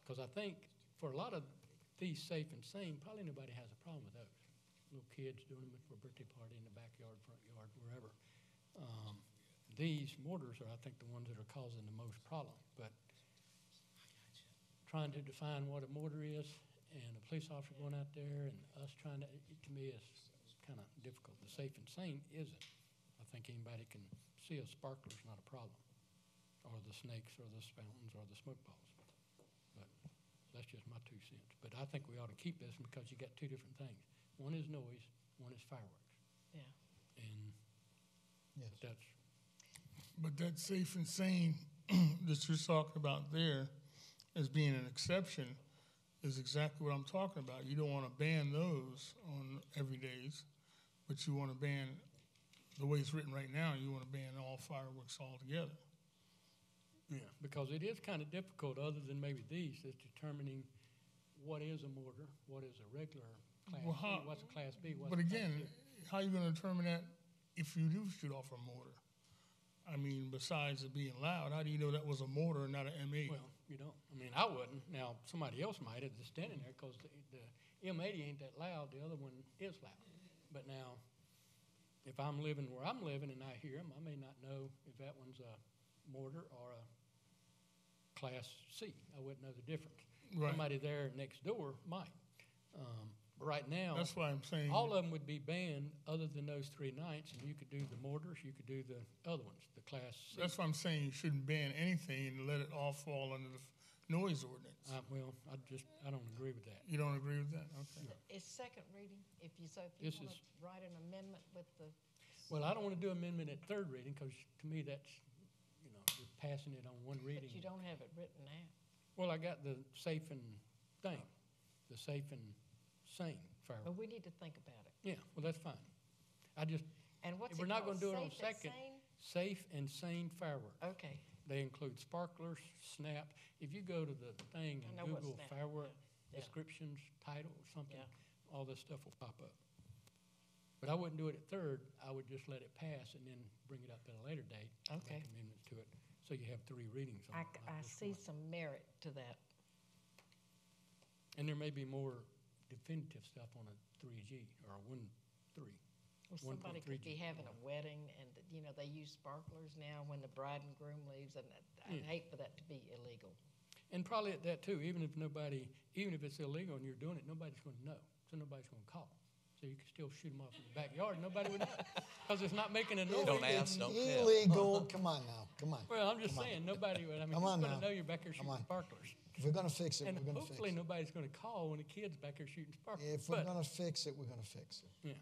Speaker 6: Because I think for a lot of these safe and sane, probably nobody has a problem with those. Little kids doing them for a birthday party in the backyard, front yard, wherever. These mortars are, I think, the ones that are causing the most problem. But trying to define what a mortar is and a police officer going out there and us trying to me, is kind of difficult. The safe and sane isn't. I think anybody can see a sparkler is not a problem, or the snakes, or the fountains, or the smoke balls. But that's just my 2 cents. But I think we ought to keep this because you got two different things. One is noise, one is fireworks.
Speaker 7: Yeah.
Speaker 6: And
Speaker 5: Yes.
Speaker 2: But that safe and sane that you're talking about there as being an exception is exactly what I'm talking about. You don't want to ban those on everydays, but you want to ban, the way it's written right now, you want to ban all fireworks altogether.
Speaker 6: Yeah, because it is kind of difficult, other than maybe these, is determining what is a mortar, what is a regular Class C, what's a Class B, what's
Speaker 2: But
Speaker 6: a
Speaker 2: again,
Speaker 6: Class C.
Speaker 2: how are you going to determine that if you do shoot off a mortar? I mean, besides it being loud, how do you know that was a mortar and not an M80?
Speaker 6: Well, you don't. I mean, I wouldn't. Now, somebody else might have just standing there because the M80 ain't that loud. The other one is loud. But now, if I'm living where I'm living and I hear them, I may not know if that one's a mortar or a Class C. I wouldn't know the difference.
Speaker 2: Right.
Speaker 6: Somebody there next door might. But right now,
Speaker 2: That's why I'm saying
Speaker 6: all of them would be banned other than those 3 nights, and you could do the mortars, you could do the other ones, the Class C.
Speaker 2: that's why I'm saying you shouldn't ban anything and let it all fall under the noise ordinance.
Speaker 6: Well, I don't agree with that.
Speaker 2: You don't agree with that? Okay.
Speaker 7: It's second reading. If you
Speaker 6: This
Speaker 7: want
Speaker 6: is-
Speaker 7: to write an amendment with the,
Speaker 6: Well, I don't want to do amendment at third reading because to me that's, you're passing it on one reading.
Speaker 7: but you don't have it written out.
Speaker 6: Well, I got the safe and thing, the safe and sane
Speaker 7: But
Speaker 6: fireworks.
Speaker 7: we need to think about it.
Speaker 6: Yeah, well, that's fine.
Speaker 7: And what's
Speaker 6: If
Speaker 7: it
Speaker 6: we're not
Speaker 7: called?
Speaker 6: gonna do it on
Speaker 7: Safe and
Speaker 6: second-
Speaker 7: sane?
Speaker 6: Safe and sane fireworks.
Speaker 7: Okay.
Speaker 6: They include sparklers, snap. If you go to the thing
Speaker 7: I
Speaker 6: and
Speaker 7: know what
Speaker 6: Google
Speaker 7: snap,
Speaker 6: firework
Speaker 7: yeah.
Speaker 6: descriptions, title, or something,
Speaker 7: Yeah.
Speaker 6: all this stuff will pop up. But I wouldn't do it at third. I would just let it pass and then bring it up at a later date. and
Speaker 7: Okay.
Speaker 6: Make amendments to it, so you have 3 readings on it.
Speaker 7: I
Speaker 6: not just
Speaker 7: see
Speaker 6: one.
Speaker 7: some merit to that.
Speaker 6: And there may be more definitive stuff on a 3G or a 1.3.
Speaker 7: Well, somebody could
Speaker 6: 1.3G.
Speaker 7: be having a wedding and, they use sparklers now when the bride and groom leaves, and I'd
Speaker 6: Yeah.
Speaker 7: hate for that to be illegal.
Speaker 6: And probably at that too, even if it's illegal and you're doing it, nobody's going to know. So nobody's going to call. So you can still shoot them off in the backyard and nobody would know. Because it's not making a noise.
Speaker 11: Don't ask, don't tell.
Speaker 5: Illegal. Come on now. Come on.
Speaker 6: Well, I'm just saying, nobody would. I mean,
Speaker 5: Come
Speaker 6: who's
Speaker 5: on
Speaker 6: going to
Speaker 5: now.
Speaker 6: know you're back there
Speaker 5: Come
Speaker 6: shooting
Speaker 5: on.
Speaker 6: sparklers?
Speaker 5: If we're going to fix it,
Speaker 6: And
Speaker 5: we're going to fix
Speaker 6: hopefully
Speaker 5: it.
Speaker 6: nobody's going to call when the kid's back there shooting sparklers.
Speaker 5: If we're
Speaker 6: But,
Speaker 5: going to fix it, we're going to fix it.
Speaker 6: yeah.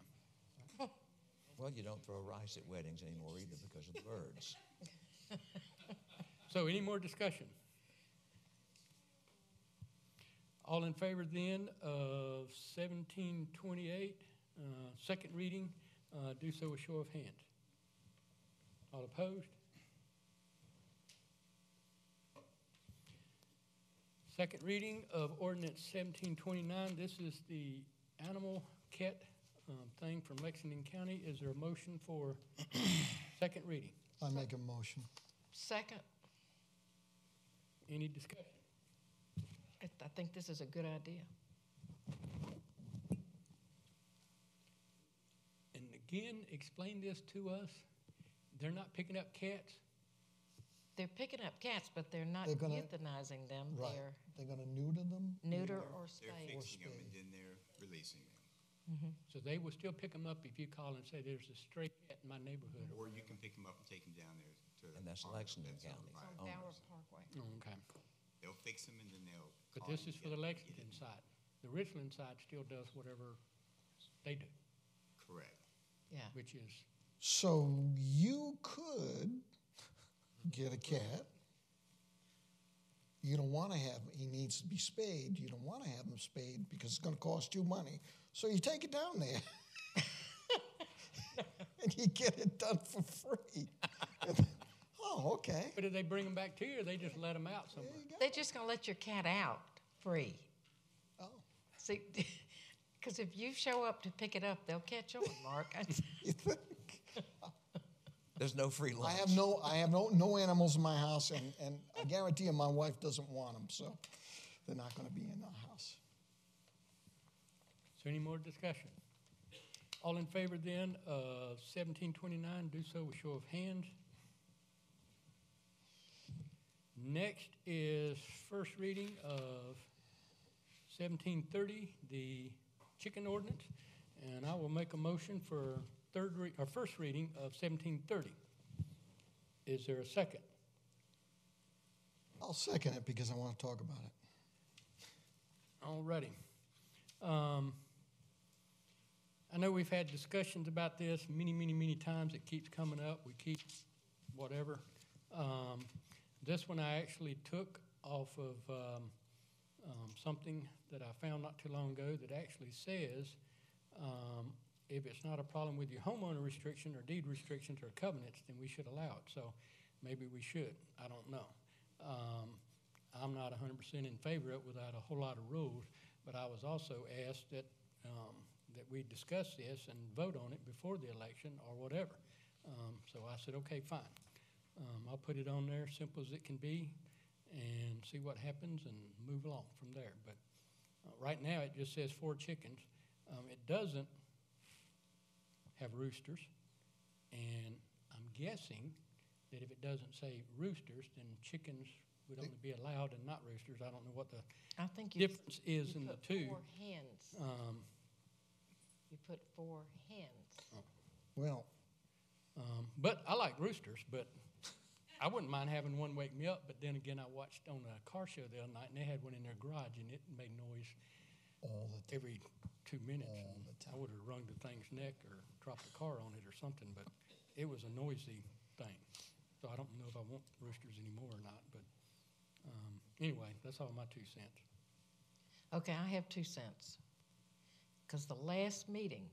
Speaker 11: Well, you don't throw rice at weddings anymore either because of the birds.
Speaker 6: So any more discussion? All in favor then of 1728, second reading, do so with show of hands. All opposed? Second reading of ordinance 1729. This is the animal cat thing from Lexington County. Is there a motion for second reading?
Speaker 5: I make a motion.
Speaker 7: Second,
Speaker 6: Any discussion?
Speaker 7: I think this is a good idea.
Speaker 6: And again, explain this to us. They're not picking up cats?
Speaker 7: They're picking up cats, but they're not
Speaker 5: They're gonna-
Speaker 7: euthanizing them.
Speaker 5: Right.
Speaker 7: They're
Speaker 5: They're gonna neuter them?
Speaker 7: neuter or
Speaker 4: They're
Speaker 7: spay.
Speaker 4: fixing them and then they're releasing them.
Speaker 6: So they will still pick them up if you call and say, there's a stray cat in my neighborhood.
Speaker 4: Or you can pick them up and take them down there to.
Speaker 11: And that's
Speaker 4: Farmers
Speaker 11: Lexington
Speaker 4: Pets on
Speaker 11: County.
Speaker 4: the
Speaker 7: On
Speaker 4: right.
Speaker 7: Bauer Parkway.
Speaker 6: Oh, okay.
Speaker 4: They'll fix them and then they'll.
Speaker 6: But
Speaker 4: call
Speaker 6: this
Speaker 4: you
Speaker 6: is
Speaker 4: to
Speaker 6: for
Speaker 4: get
Speaker 6: the
Speaker 4: them,
Speaker 6: Lexington side. The Richland side still does whatever they do,
Speaker 4: Correct.
Speaker 7: Yeah.
Speaker 6: which is,
Speaker 5: So you could get a cat. You don't want to have, he needs to be spayed. You don't want to have him spayed because it's going to cost you money. So you take it down there. And you get it done for free. Oh, okay.
Speaker 6: but do they bring them back to you or they just let them out somewhere?
Speaker 7: They're just going to let your cat out free.
Speaker 5: Oh,
Speaker 7: See, because if you show up to pick it up, they'll catch on, Mark.
Speaker 5: you think?
Speaker 11: There's no free lunch.
Speaker 5: I have no animals in my house, and I guarantee you my wife doesn't want them, so they're not going to be in our house.
Speaker 6: Is there any more discussion? All in favor then of 1729, do so with show of hands. Next is first reading of 1730, the chicken ordinance, and I will make a motion for first reading of 1730. Is there a second?
Speaker 5: I'll second it because I want to talk about it.
Speaker 6: All righty. I know we've had discussions about this many times. It keeps coming up. We keep whatever. This one I actually took off of something that I found not too long ago that actually says if it's not a problem with your homeowner restriction or deed restrictions or covenants, then we should allow it. So maybe we should. I don't know. I'm not 100% in favor of it without a whole lot of rules, but I was also asked that we discuss this and vote on it before the election or whatever. So I said, okay, fine. I'll put it on there, simple as it can be, and see what happens and move along from there. But right now it just says 4 chickens. It doesn't have roosters, and I'm guessing that if it doesn't say roosters, then chickens would only be allowed and not roosters. I don't know what the
Speaker 7: I think you
Speaker 6: difference is in the
Speaker 7: put
Speaker 6: two.
Speaker 7: 4 hens. You put 4 hens.
Speaker 5: Well,
Speaker 6: But I like roosters, but I wouldn't mind having one wake me up. But then again, I watched on a car show the other night, and they had one in their garage, and it made noise
Speaker 5: all the time.
Speaker 6: every 2 minutes.
Speaker 5: All
Speaker 6: And
Speaker 5: the time.
Speaker 6: I would have wrung the thing's neck or dropped the car on it or something, but it was a noisy thing. So I don't know if I want roosters anymore or not. But anyway, that's all my 2 cents.
Speaker 7: Okay, I have 2 cents. Because the last meeting,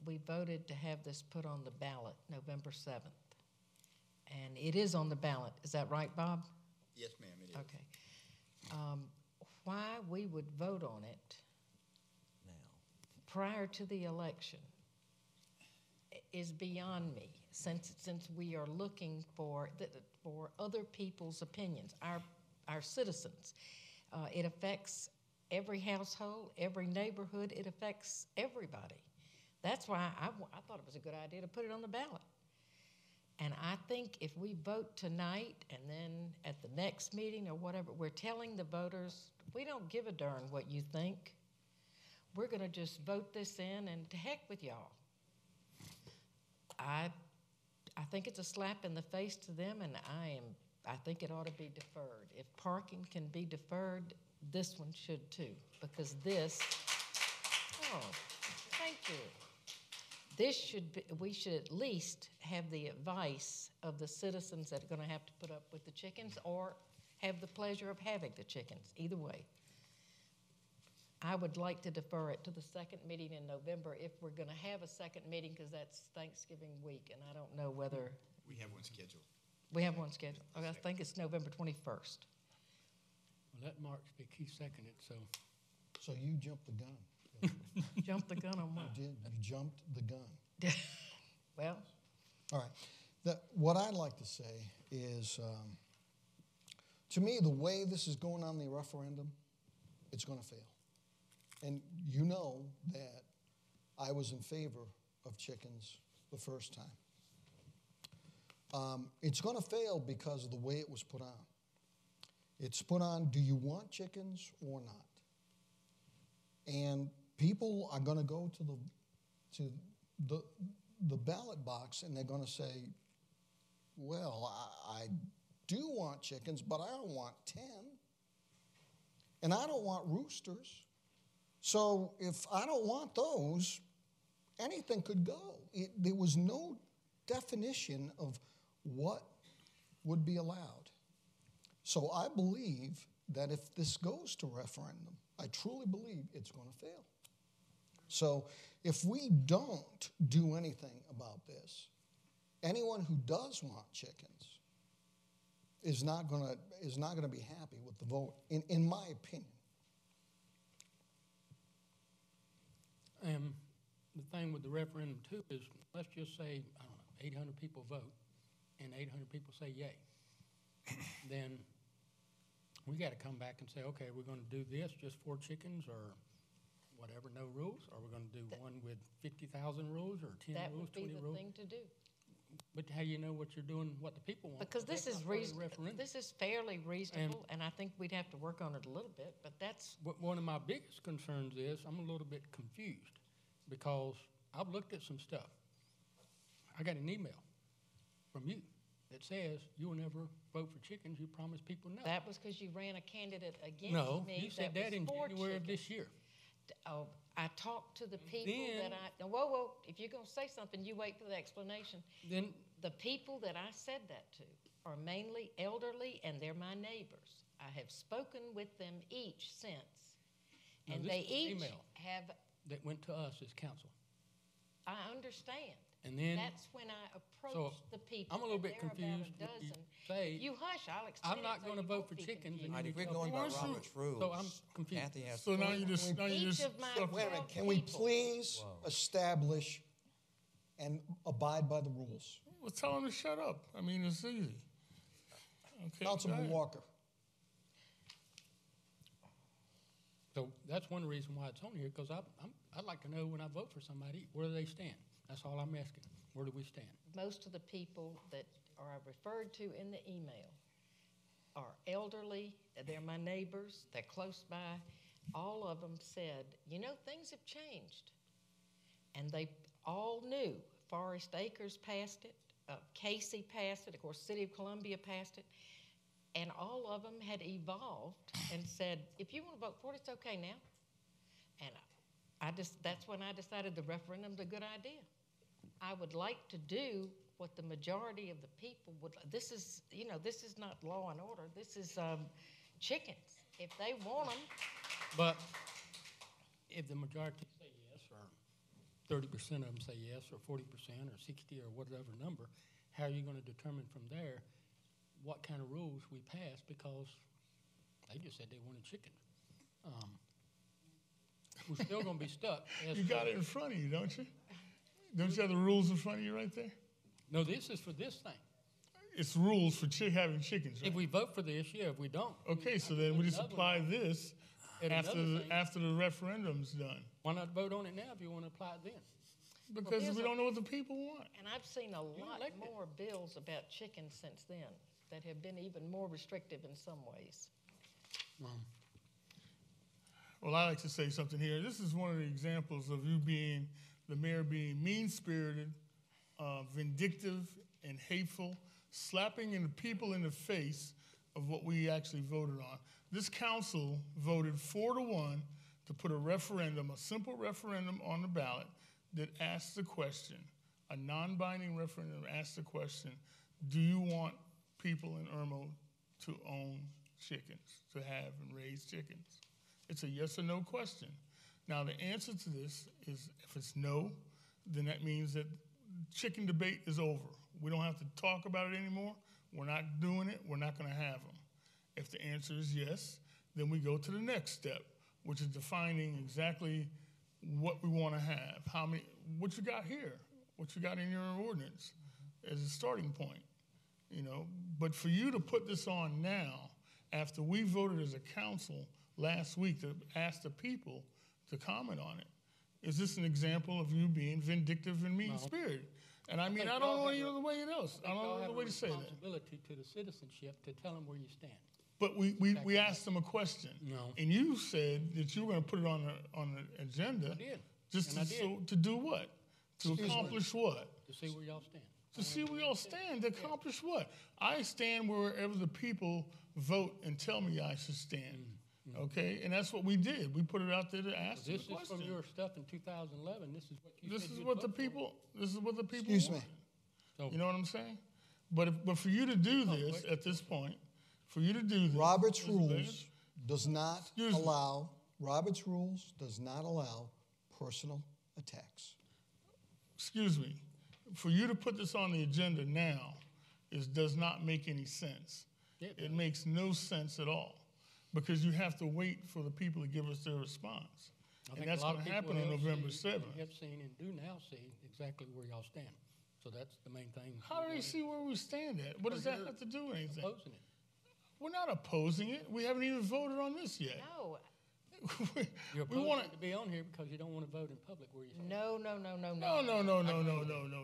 Speaker 7: we voted to have this put on the ballot November 7th. And it is on the ballot. Is that right, Bob?
Speaker 4: Yes, ma'am, it is.
Speaker 7: Okay. Why we would vote on it
Speaker 11: Now,
Speaker 7: prior to the election is beyond me, since we are looking for other people's opinions, our citizens. It affects every household, every neighborhood. It affects everybody. That's why I thought it was a good idea to put it on the ballot. And I think if we vote tonight and then at the next meeting or whatever, we're telling the voters, we don't give a darn what you think. We're going to just vote this in and to heck with y'all. I think it's a slap in the face to them, and I think it ought to be deferred. If parking can be deferred, this one should too, because thank you. We should at least have the advice of the citizens that are going to have to put up with the chickens or have the pleasure of having the chickens, either way. I would like to defer it to the second meeting in November if we're going to have a second meeting, because that's Thanksgiving week, and I don't know whether
Speaker 4: We have one scheduled.
Speaker 7: we have one scheduled. Okay, I think it's November 21st.
Speaker 6: Well, let Mark speak. He seconded, so.
Speaker 5: So you jumped the gun.
Speaker 7: Jump the gun on what?
Speaker 5: You did. You jumped the gun.
Speaker 7: Well,
Speaker 5: All right. What I'd like to say is, to me, the way this is going on the referendum, it's going to fail. And you know that I was in favor of chickens the first time. It's going to fail because of the way it was put on. It's put on, do you want chickens or not? And people are going to go to the ballot box and they're going to say, well, I do want chickens, but I don't want 10. And I don't want roosters. So if I don't want those, anything could go. There was no definition of what would be allowed. So I believe that if this goes to referendum, I truly believe it's going to fail. So if we don't do anything about this, anyone who does want chickens is not going to be happy with the vote, in my opinion.
Speaker 6: And the thing with the referendum too is, let's just say, I don't know, 800 people vote, and 800 people say yay. Then we got to come back and say, okay, we're going to do this just 4 chickens or whatever, no rules, or we're going to do one with 50,000 rules or 10
Speaker 7: that
Speaker 6: rules,
Speaker 7: would be
Speaker 6: 20
Speaker 7: the
Speaker 6: rules.
Speaker 7: thing to do.
Speaker 6: But how you know what you're doing, what the people want?
Speaker 7: Because this
Speaker 6: That's
Speaker 7: is
Speaker 6: not part of the referendum.
Speaker 7: this is fairly reasonable, and I think we'd have to work on it a little bit, but that's
Speaker 6: One of my biggest concerns is I'm a little bit confused because I've looked at some stuff. I got an email from you that says you'll never vote for chickens. You promised people no.
Speaker 7: that was because you ran a candidate against
Speaker 6: No,
Speaker 7: me.
Speaker 6: you said that
Speaker 7: was
Speaker 6: in
Speaker 7: for
Speaker 6: January of
Speaker 7: chickens.
Speaker 6: this year.
Speaker 7: Oh, I talked to the people
Speaker 6: Then-
Speaker 7: that now, whoa, if you're going to say something, you wait for the explanation.
Speaker 6: Then
Speaker 7: The people that I said that to are mainly elderly, and they're my neighbors. I have spoken with them each since,
Speaker 6: No,
Speaker 7: and
Speaker 6: this
Speaker 7: they
Speaker 6: was an
Speaker 7: each
Speaker 6: email.
Speaker 7: have,
Speaker 6: that went to us as council.
Speaker 7: I understand.
Speaker 6: And then,
Speaker 7: That's when I approached the people.
Speaker 6: I'm a little
Speaker 7: and
Speaker 6: bit
Speaker 7: there are about
Speaker 6: confused
Speaker 7: a
Speaker 6: when you
Speaker 7: dozen.
Speaker 6: say,
Speaker 7: You hush, I'll explain.
Speaker 6: I'm not
Speaker 7: it so
Speaker 6: going to
Speaker 7: you
Speaker 6: vote
Speaker 7: won't
Speaker 6: for
Speaker 7: be
Speaker 6: chickens.
Speaker 7: confused.
Speaker 6: And
Speaker 11: All right, if
Speaker 6: you
Speaker 11: we're
Speaker 6: go,
Speaker 11: going by
Speaker 6: "Well, shoot."
Speaker 11: Robert's rules,
Speaker 6: So I'm confused.
Speaker 11: Kathy has.
Speaker 2: So now you just
Speaker 7: Each of my
Speaker 5: Wait a minute,
Speaker 7: 12
Speaker 5: can we
Speaker 7: people.
Speaker 5: please establish and abide by the rules?
Speaker 2: Well, tell them to shut up. I mean, it's easy. Okay,
Speaker 5: Councilman
Speaker 2: go ahead.
Speaker 5: Walker.
Speaker 6: So that's one reason why it's on here, because I'd like to know when I vote for somebody, where do they stand? That's all I'm asking. Where do we stand?
Speaker 7: Most of the people that are referred to in the email are elderly, they're my neighbors, they're close by. All of them said, you know, things have changed. And they all knew. Forest Acres passed it, Casey passed it, of course, City of Columbia passed it, and all of them had evolved and said, if you want to vote for it, it's okay now. And that's when I decided the referendum's a good idea. I would like to do what the majority of the people would. This is not law and order. This is chickens. If they want them,
Speaker 6: But if the majority say yes, or 30% of them say yes, or 40%, or 60, or whatever number, how are you going to determine from there what kind of rules we pass? Because they just said they wanted chicken. We're still going to be stuck.
Speaker 2: You got it in front of you, don't you? Don't you have the rules in front of you right there?
Speaker 6: No, this is for this thing.
Speaker 2: It's rules for having chickens, right?
Speaker 6: If we vote for this, yeah. If we don't,
Speaker 2: Okay, so
Speaker 6: I
Speaker 2: then
Speaker 6: can
Speaker 2: we
Speaker 6: put
Speaker 2: just
Speaker 6: another
Speaker 2: apply
Speaker 6: one
Speaker 2: this
Speaker 6: at
Speaker 2: after
Speaker 6: another
Speaker 2: the,
Speaker 6: thing.
Speaker 2: after the referendum's done.
Speaker 6: Why not vote on it now if you want to apply it then?
Speaker 2: Because
Speaker 7: there's
Speaker 2: we
Speaker 7: a-
Speaker 2: don't know what the people want.
Speaker 7: and I've seen a lot
Speaker 6: elected.
Speaker 7: more bills about chickens since then that have been even more restrictive in some ways.
Speaker 2: Well, I like to say something here. This is one of the examples of the mayor being mean-spirited, vindictive, and hateful, slapping the people in the face of what we actually voted on. This council voted 4-1 to put a simple referendum on the ballot that asks the question, a non-binding referendum asks the question, do you want people in Irmo to own chickens, to have and raise chickens? It's a yes or no question. Now, the answer to this is if it's no, then that means that chicken debate is over. We don't have to talk about it anymore. We're not doing it. We're not going to have them. If the answer is yes, then we go to the next step, which is defining exactly what we want to have. What you got here, what you got in your ordinance as a starting point, But for you to put this on now, after we voted as a council last week to ask the people to comment on it, is this an example of you being vindictive and mean-spirited? And I don't know any other way else. I don't know any other way to say that.
Speaker 6: Responsibility to the citizenship to tell them where you stand.
Speaker 2: But we asked them a question.
Speaker 6: No.
Speaker 2: And you said that you were going to put it on the agenda.
Speaker 6: I did.
Speaker 2: Just to do what? To accomplish what?
Speaker 6: To see where y'all stand.
Speaker 2: To see where y'all stand. To accomplish what? I stand wherever the people vote and tell me I should stand. Okay? And that's what we did. We put it out there to ask the question.
Speaker 6: This is from your stuff in 2011. This is what you
Speaker 2: This
Speaker 6: said
Speaker 2: is
Speaker 6: you'd
Speaker 2: what
Speaker 6: vote
Speaker 2: the
Speaker 6: for.
Speaker 2: people. This is what the people
Speaker 5: Excuse me.
Speaker 2: want.
Speaker 6: So,
Speaker 2: You know what I'm saying? But for you to do this at this point, for you to do this,
Speaker 5: Robert's
Speaker 2: Mr.
Speaker 5: rules
Speaker 2: Davis,
Speaker 5: does not
Speaker 2: Excuse me.
Speaker 5: allow, Robert's rules does not allow personal attacks.
Speaker 2: excuse me, for you to put this on the agenda now does not make any sense. It makes no sense at all because you have to wait for the people to give us their response.
Speaker 6: I
Speaker 2: And
Speaker 6: think
Speaker 2: that's
Speaker 6: a lot
Speaker 2: going
Speaker 6: of
Speaker 2: to
Speaker 6: people
Speaker 2: happen on
Speaker 6: have
Speaker 2: November
Speaker 6: seen-
Speaker 2: 7th.
Speaker 6: Have seen and do now see exactly where y'all stand. So that's the main thing.
Speaker 2: How do they see where we stand at? What does that have to do with anything?
Speaker 6: Opposing it.
Speaker 2: We're not opposing it. We haven't even voted on this yet.
Speaker 7: No,
Speaker 6: You're
Speaker 2: we
Speaker 6: opposing
Speaker 2: want
Speaker 6: it to be on here because you don't want to vote in public where you stand.
Speaker 7: no.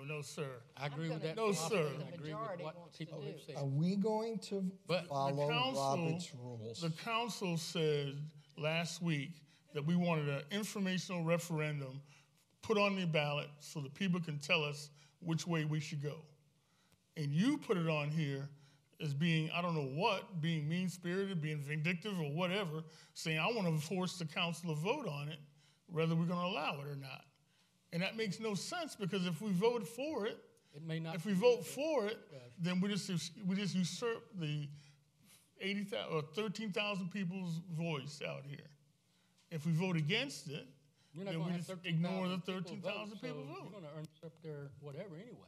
Speaker 2: No, sir.
Speaker 6: I agree with
Speaker 7: gonna
Speaker 6: that.
Speaker 2: No,
Speaker 6: philosophy,
Speaker 2: sir.
Speaker 6: and I agree with
Speaker 7: majority
Speaker 6: what
Speaker 7: wants to
Speaker 6: people
Speaker 7: do.
Speaker 6: have said.
Speaker 5: Are we going to
Speaker 6: But the
Speaker 5: follow
Speaker 2: council-
Speaker 5: Robert's rules?
Speaker 2: The council said last week that we wanted an informational referendum put on the ballot so that people can tell us which way we should go. And you put it on here as being, I don't know what, being mean-spirited, being vindictive or whatever, saying I want to force the council to vote on it, whether we're going to allow it or not. And that makes no sense because if we vote for it,
Speaker 6: It may not.
Speaker 2: if we vote for it, then we just usurp the 80,000 or 13,000 people's voice out here. If we vote against it,
Speaker 6: You're not
Speaker 2: then
Speaker 6: going
Speaker 2: we
Speaker 6: to have
Speaker 2: just ignore the
Speaker 6: 13,000
Speaker 2: 13,000 people
Speaker 6: so
Speaker 2: vote.
Speaker 6: You're going to usurp their whatever anyway.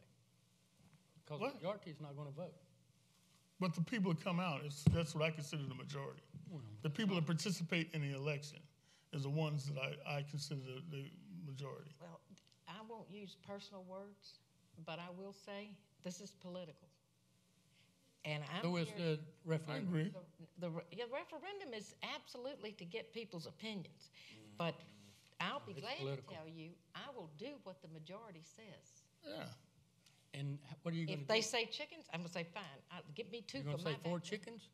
Speaker 6: Because
Speaker 2: What?
Speaker 6: the majority is not going to vote.
Speaker 2: But the people that come out, that's what I consider the majority. The people that participate in the election is the ones that I consider the majority.
Speaker 7: well, I won't use personal words, but I will say this is political. And I'm
Speaker 6: So is
Speaker 7: here-
Speaker 6: the
Speaker 2: I
Speaker 6: referendum.
Speaker 2: agree.
Speaker 7: The referendum is absolutely to get people's opinions, but I'll be
Speaker 6: It's
Speaker 7: glad
Speaker 6: political.
Speaker 7: to tell you, I will do what the majority says.
Speaker 2: Yeah.
Speaker 6: And what are you going to
Speaker 7: If
Speaker 6: do?
Speaker 7: they say chickens, I'm gonna say, fine, give me two
Speaker 6: You're
Speaker 7: for
Speaker 6: going
Speaker 7: my
Speaker 6: to say 4
Speaker 7: backyard.
Speaker 6: chickens?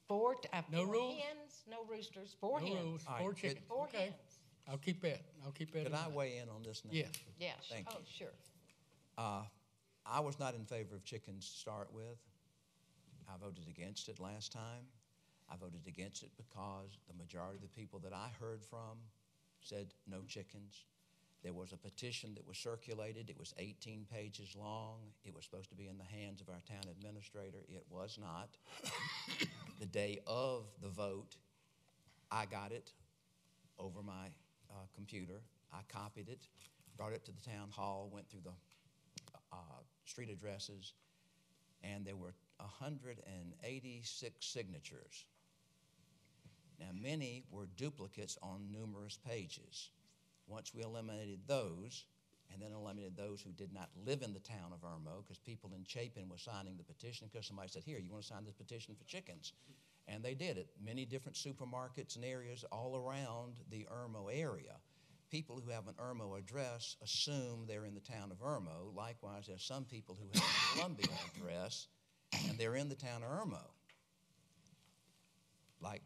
Speaker 7: Four,
Speaker 6: No
Speaker 7: four
Speaker 6: rules?
Speaker 7: hens, no roosters, four
Speaker 6: No
Speaker 7: hens.
Speaker 6: rules,
Speaker 11: All
Speaker 6: 4
Speaker 11: right,
Speaker 6: chickens.
Speaker 7: Four
Speaker 6: Okay.
Speaker 7: hens.
Speaker 6: I'll keep that. I'll keep that
Speaker 11: Could
Speaker 6: in
Speaker 11: I
Speaker 6: mind.
Speaker 11: weigh in on this now?
Speaker 6: Yes.
Speaker 7: Yeah,
Speaker 11: Thank
Speaker 7: oh,
Speaker 11: you.
Speaker 7: sure.
Speaker 11: I was not in favor of chickens to start with. I voted against it last time. I voted against it because the majority of the people that I heard from said no chickens. There was a petition that was circulated. It was 18 pages long. It was supposed to be in the hands of our town administrator. It was not. The day of the vote, I got it over my computer. I copied it, brought it to the town hall, went through the street addresses, and there were 186 signatures. Now, many were duplicates on numerous pages. Once we eliminated those, and then eliminated those who did not live in the town of Irmo, because people in Chapin were signing the petition, because somebody said, here, you want to sign this petition for chickens? And they did it. Many different supermarkets and areas all around the Irmo area. People who have an Irmo address assume they're in the town of Irmo. Likewise, there's some people who have a Columbia address, and they're in the town of Irmo. Like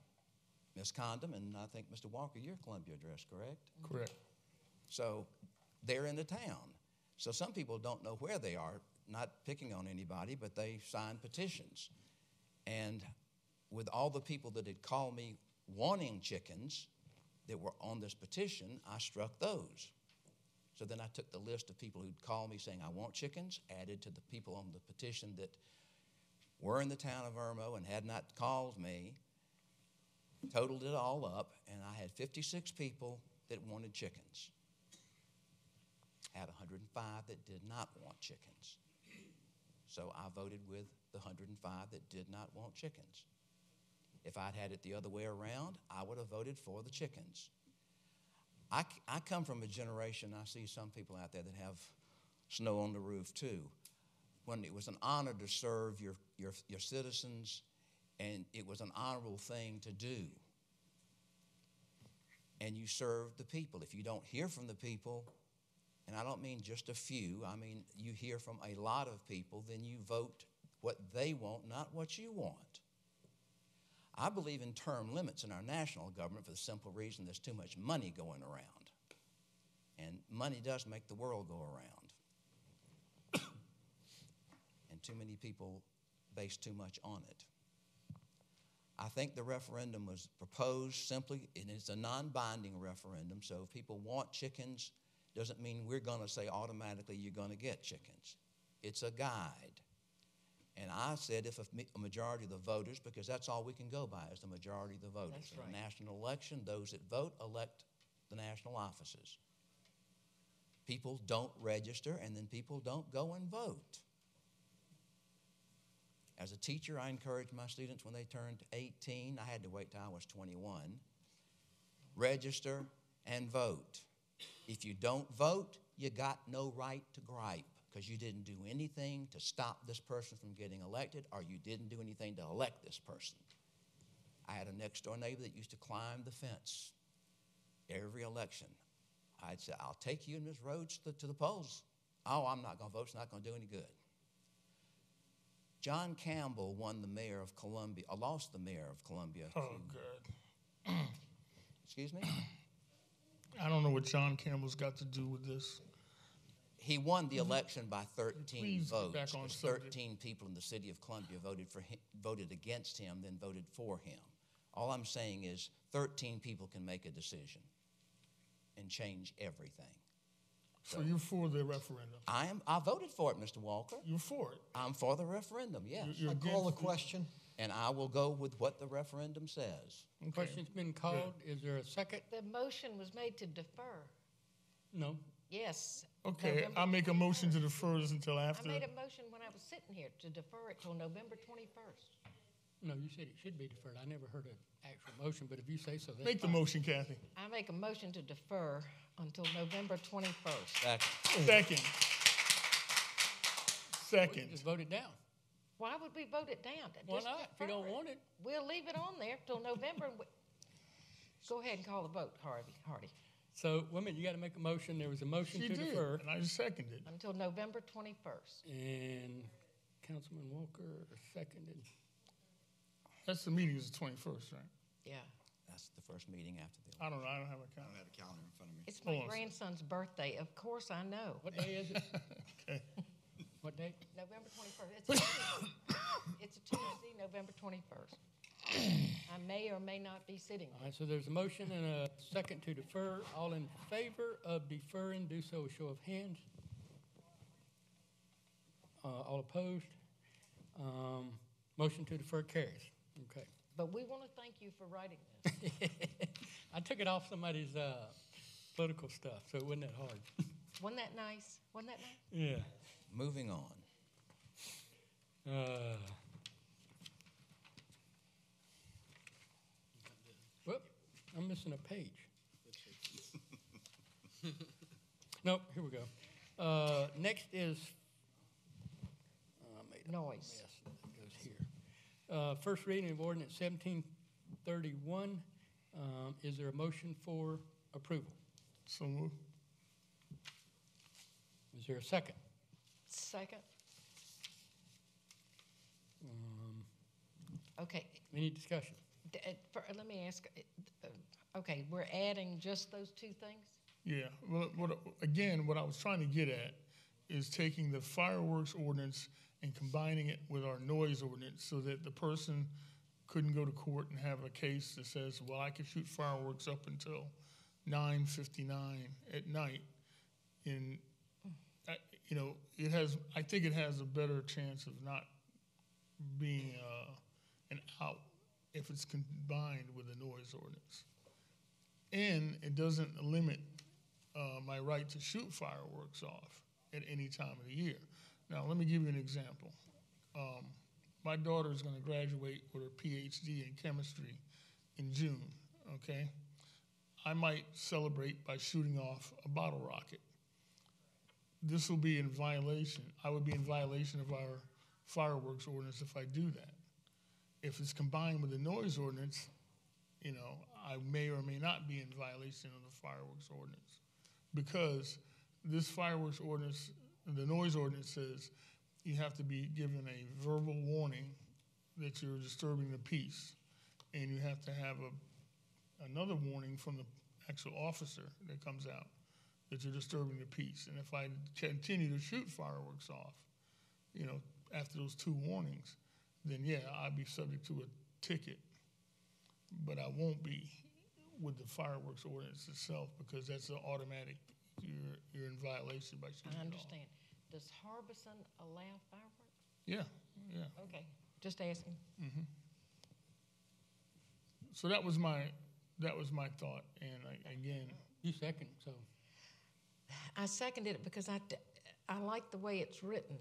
Speaker 11: Ms. Condom, and I think Mr. Walker, your Columbia address, correct?
Speaker 2: Correct.
Speaker 11: So they're in the town. So some people don't know where they are, not picking on anybody, but they sign petitions. And with all the people that had called me wanting chickens that were on this petition, I struck those. So then I took the list of people who'd called me saying, I want chickens, added to the people on the petition that were in the town of Irmo and had not called me, totaled it all up, and I had 56 people that wanted chickens. Had 105 that did not want chickens. So I voted with the 105 that did not want chickens. If I'd had it the other way around, I would have voted for the chickens. I come from a generation, I see some people out there that have snow on the roof too, when it was an honor to serve your citizens, and it was an honorable thing to do. And you serve the people. If you don't hear from the people, and I don't mean just a few, I mean you hear from a lot of people, then you vote what they want, not what you want. I believe in term limits in our national government for the simple reason there's too much money going around. And money does make the world go around. And too many people base too much on it. I think the referendum was proposed simply, and it's a non-binding referendum, so if people want chickens, doesn't mean we're going to say automatically you're going to get chickens. It's a guide. And I said if a majority of the voters, because that's all we can go by is the majority of the voters.
Speaker 6: That's right.
Speaker 11: In a national election, those that vote elect the national offices. People don't register, and then people don't go and vote. As a teacher, I encouraged my students when they turned 18, I had to wait till I was 21, register and vote. If you don't vote, you got no right to gripe because you didn't do anything to stop this person from getting elected, or you didn't do anything to elect this person. I had a next-door neighbor that used to climb the fence every election. I'd say, I'll take you and Ms. Rhodes to the polls. Oh, I'm not going to vote. It's not going to do any good. John Campbell won the mayor of Columbia, lost the mayor of Columbia.
Speaker 2: Oh, good.
Speaker 11: Excuse me?
Speaker 2: I don't know what John Campbell's got to do with this.
Speaker 11: He won the election by 13
Speaker 2: Please get
Speaker 11: votes.
Speaker 2: back on
Speaker 11: Because
Speaker 2: subject.
Speaker 11: 13 people in the city of Columbia voted against him, then voted for him. All I'm saying is 13 people can make a decision and change everything.
Speaker 2: So you're for the referendum?
Speaker 11: I voted for it, Mr. Walker.
Speaker 2: You're for it?
Speaker 11: I'm for the referendum, yes.
Speaker 2: You're
Speaker 5: I call the
Speaker 2: against it?
Speaker 5: question.
Speaker 11: And I will go with what the referendum says.
Speaker 2: Okay.
Speaker 6: Question's been called. Is there a second?
Speaker 7: The motion was made to defer.
Speaker 6: No.
Speaker 7: Yes.
Speaker 2: Okay,
Speaker 7: November
Speaker 2: I'll make a
Speaker 7: 21st.
Speaker 2: motion to defer this until
Speaker 7: I
Speaker 2: after.
Speaker 7: made a motion when I was sitting here to defer it till November 21st.
Speaker 6: No, you said it should be deferred. I never heard an actual motion, but if you say so, that's
Speaker 2: Make the
Speaker 6: fine.
Speaker 2: motion, Kathy.
Speaker 7: I make a motion to defer until November 21st.
Speaker 11: Second.
Speaker 2: Second.
Speaker 6: Just vote it down.
Speaker 7: Why would we vote it down?
Speaker 6: Why
Speaker 7: Just
Speaker 6: not? If you
Speaker 7: defer
Speaker 6: don't want it.
Speaker 7: We'll leave it on there till November. Go ahead and call the vote, Hardy.
Speaker 6: So, wait a minute, you got to make a motion. There was a motion
Speaker 2: She
Speaker 6: to
Speaker 2: did,
Speaker 6: defer.
Speaker 2: and I just seconded.
Speaker 7: Until November 21st.
Speaker 6: And Councilman Walker seconded.
Speaker 2: That's the meeting is the 21st, right?
Speaker 7: Yeah.
Speaker 11: That's the first meeting after the
Speaker 2: I don't know. I don't have a
Speaker 4: I
Speaker 2: calendar.
Speaker 4: don't have a calendar in front of me.
Speaker 7: It's my
Speaker 2: Hold on.
Speaker 7: grandson's birthday. Of course I know.
Speaker 6: What day is it?
Speaker 2: Okay.
Speaker 6: What date?
Speaker 7: November 21st. It's a Tuesday. It's a Tuesday, November 21st. I may or may not be sitting
Speaker 6: All
Speaker 7: there.
Speaker 6: right, so there's a motion and a second to defer. All in favor of deferring, do so with show of hands. All opposed? Motion to defer carries. Okay.
Speaker 7: But we want to thank you for writing this.
Speaker 6: I took it off somebody's political stuff, so it wasn't that hard.
Speaker 7: Wasn't that nice? Wasn't that nice?
Speaker 6: Yeah.
Speaker 11: Moving on.
Speaker 6: Whoop, I'm missing a page. Nope, here we go. Next is I made a
Speaker 7: Noise.
Speaker 6: mess. That goes here. First reading of ordinance 1731. Is there a motion for approval?
Speaker 2: So moved.
Speaker 6: Is there a second?
Speaker 7: Second. Okay,
Speaker 6: Any discussion?
Speaker 7: let me ask, okay, we're adding just those two things?
Speaker 2: Yeah. Well, what I was trying to get at is taking the fireworks ordinance and combining it with our noise ordinance so that the person couldn't go to court and have a case that says, well, I can shoot fireworks up until 9:59 at night. And, I think it has a better chance of not being an out if it's combined with a noise ordinance. And it doesn't limit my right to shoot fireworks off at any time of the year. Now, let me give you an example. My daughter is going to graduate with her PhD in chemistry in June, okay? I might celebrate by shooting off a bottle rocket. This will be in violation. I would be in violation of our fireworks ordinance if I do that. If it's combined with the noise ordinance, you know, I may or may not be in violation of the fireworks ordinance, because this fireworks ordinance, the noise ordinance says you have to be given a verbal warning that you're disturbing the peace, and you have to have another warning from the actual officer that comes out that you're disturbing the peace. And if I continue to shoot fireworks off, you know, after those 2 warnings, then yeah, I'd be subject to a ticket. But I won't be with the fireworks ordinance itself, because that's an automatic, you're in violation by shooting
Speaker 7: I
Speaker 2: it off.
Speaker 7: understand. Does Harbison allow fireworks?
Speaker 2: Yeah, yeah.
Speaker 7: Okay, just asking.
Speaker 2: So that was my thought, and again,
Speaker 6: You second, so.
Speaker 7: I seconded it because I like the way it's written.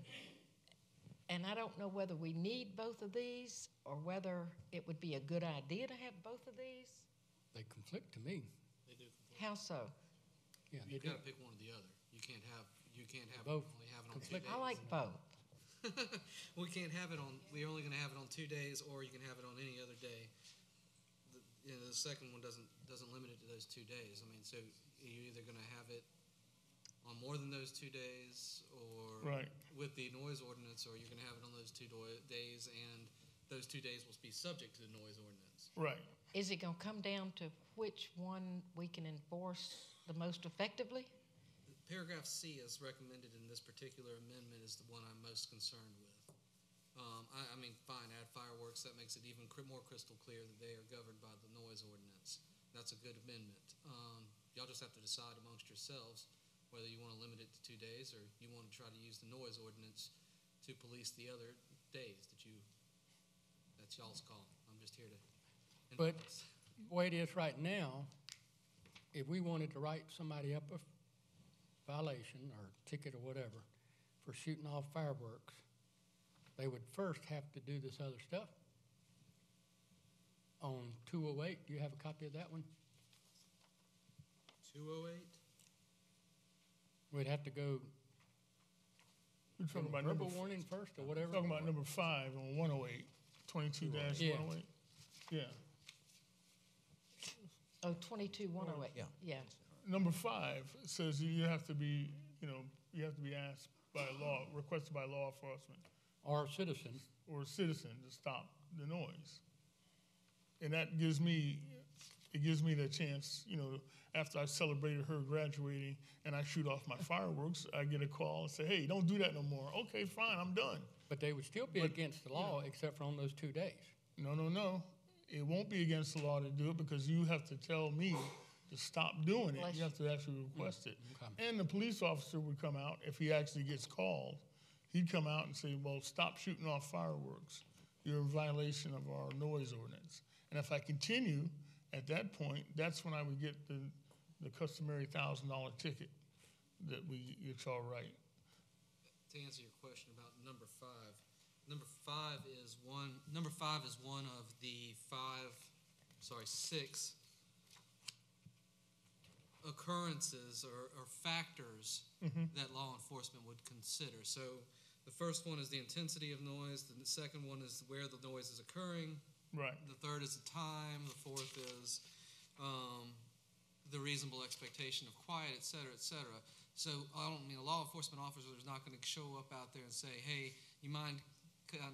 Speaker 7: And I don't know whether we need both of these or whether it would be a good idea to have both of these.
Speaker 6: They conflict to me.
Speaker 1: They do conflict.
Speaker 7: How so?
Speaker 6: Yeah, they
Speaker 1: You've
Speaker 6: do.
Speaker 1: got to pick one or the other. You can't have
Speaker 6: Both
Speaker 1: only have it on 2
Speaker 6: conflict.
Speaker 1: days.
Speaker 7: I like both.
Speaker 1: We can't have it on. We're only going to have it on 2 days, or you can have it on any other day. The second one doesn't limit it to those 2 days. I mean, so you're either going to have it on more than those 2 days, or
Speaker 2: Right.
Speaker 1: with the noise ordinance, or you're going to have it on those 2 days, and those 2 days will be subject to the noise ordinance.
Speaker 2: right.
Speaker 7: Is it going to come down to which one we can enforce the most effectively?
Speaker 1: Paragraph C, as recommended in this particular amendment, is the one I'm most concerned with. I mean, fine, add fireworks. That makes it even more crystal clear that they are governed by the noise ordinance. That's a good amendment. Y'all just have to decide amongst yourselves whether you want to limit it to 2 days, or you want to try to use the noise ordinance to police the other days that's y'all's call. I'm just here to
Speaker 6: But
Speaker 1: enforce.
Speaker 6: the way it is right now, if we wanted to write somebody up a violation or ticket or whatever for shooting off fireworks, they would first have to do this other stuff. On 208, do you have a copy of that one?
Speaker 1: 208?
Speaker 6: We'd have to go
Speaker 2: We're talking about
Speaker 6: verbal
Speaker 2: number,
Speaker 6: warning first or whatever.
Speaker 2: talking about number 5 on 108, 22-108. Yeah.
Speaker 7: Oh, 22-108.
Speaker 11: Yeah.
Speaker 7: Yeah.
Speaker 2: Number 5 says you have to be, you have to be asked by law, requested by law enforcement
Speaker 6: Or a citizen.
Speaker 2: or a citizen to stop the noise. And that gives me the chance, after I celebrated her graduating and I shoot off my fireworks, I get a call and say, hey, don't do that no more. Okay, fine, I'm done.
Speaker 6: But they would still be
Speaker 2: But,
Speaker 6: against the law except for on those 2 days.
Speaker 2: No. It won't be against the law to do it, because you have to tell me to stop doing it. You have to actually request it.
Speaker 6: Okay.
Speaker 2: And the police officer would come out, if he actually gets called, he'd come out and say, well, stop shooting off fireworks. You're in violation of our noise ordinance. And if I continue, at that point, that's when I would get the customary $1,000 ticket that y'all write.
Speaker 1: To answer your question about number 5, number 5 is one of the 6 occurrences or factors that law enforcement would consider. So the first one is the intensity of noise. The second one is where the noise is occurring.
Speaker 2: Right.
Speaker 1: The third is the time. The fourth is the reasonable expectation of quiet, et cetera, et cetera. So I don't mean a law enforcement officer is not going to show up out there and say, hey, you mind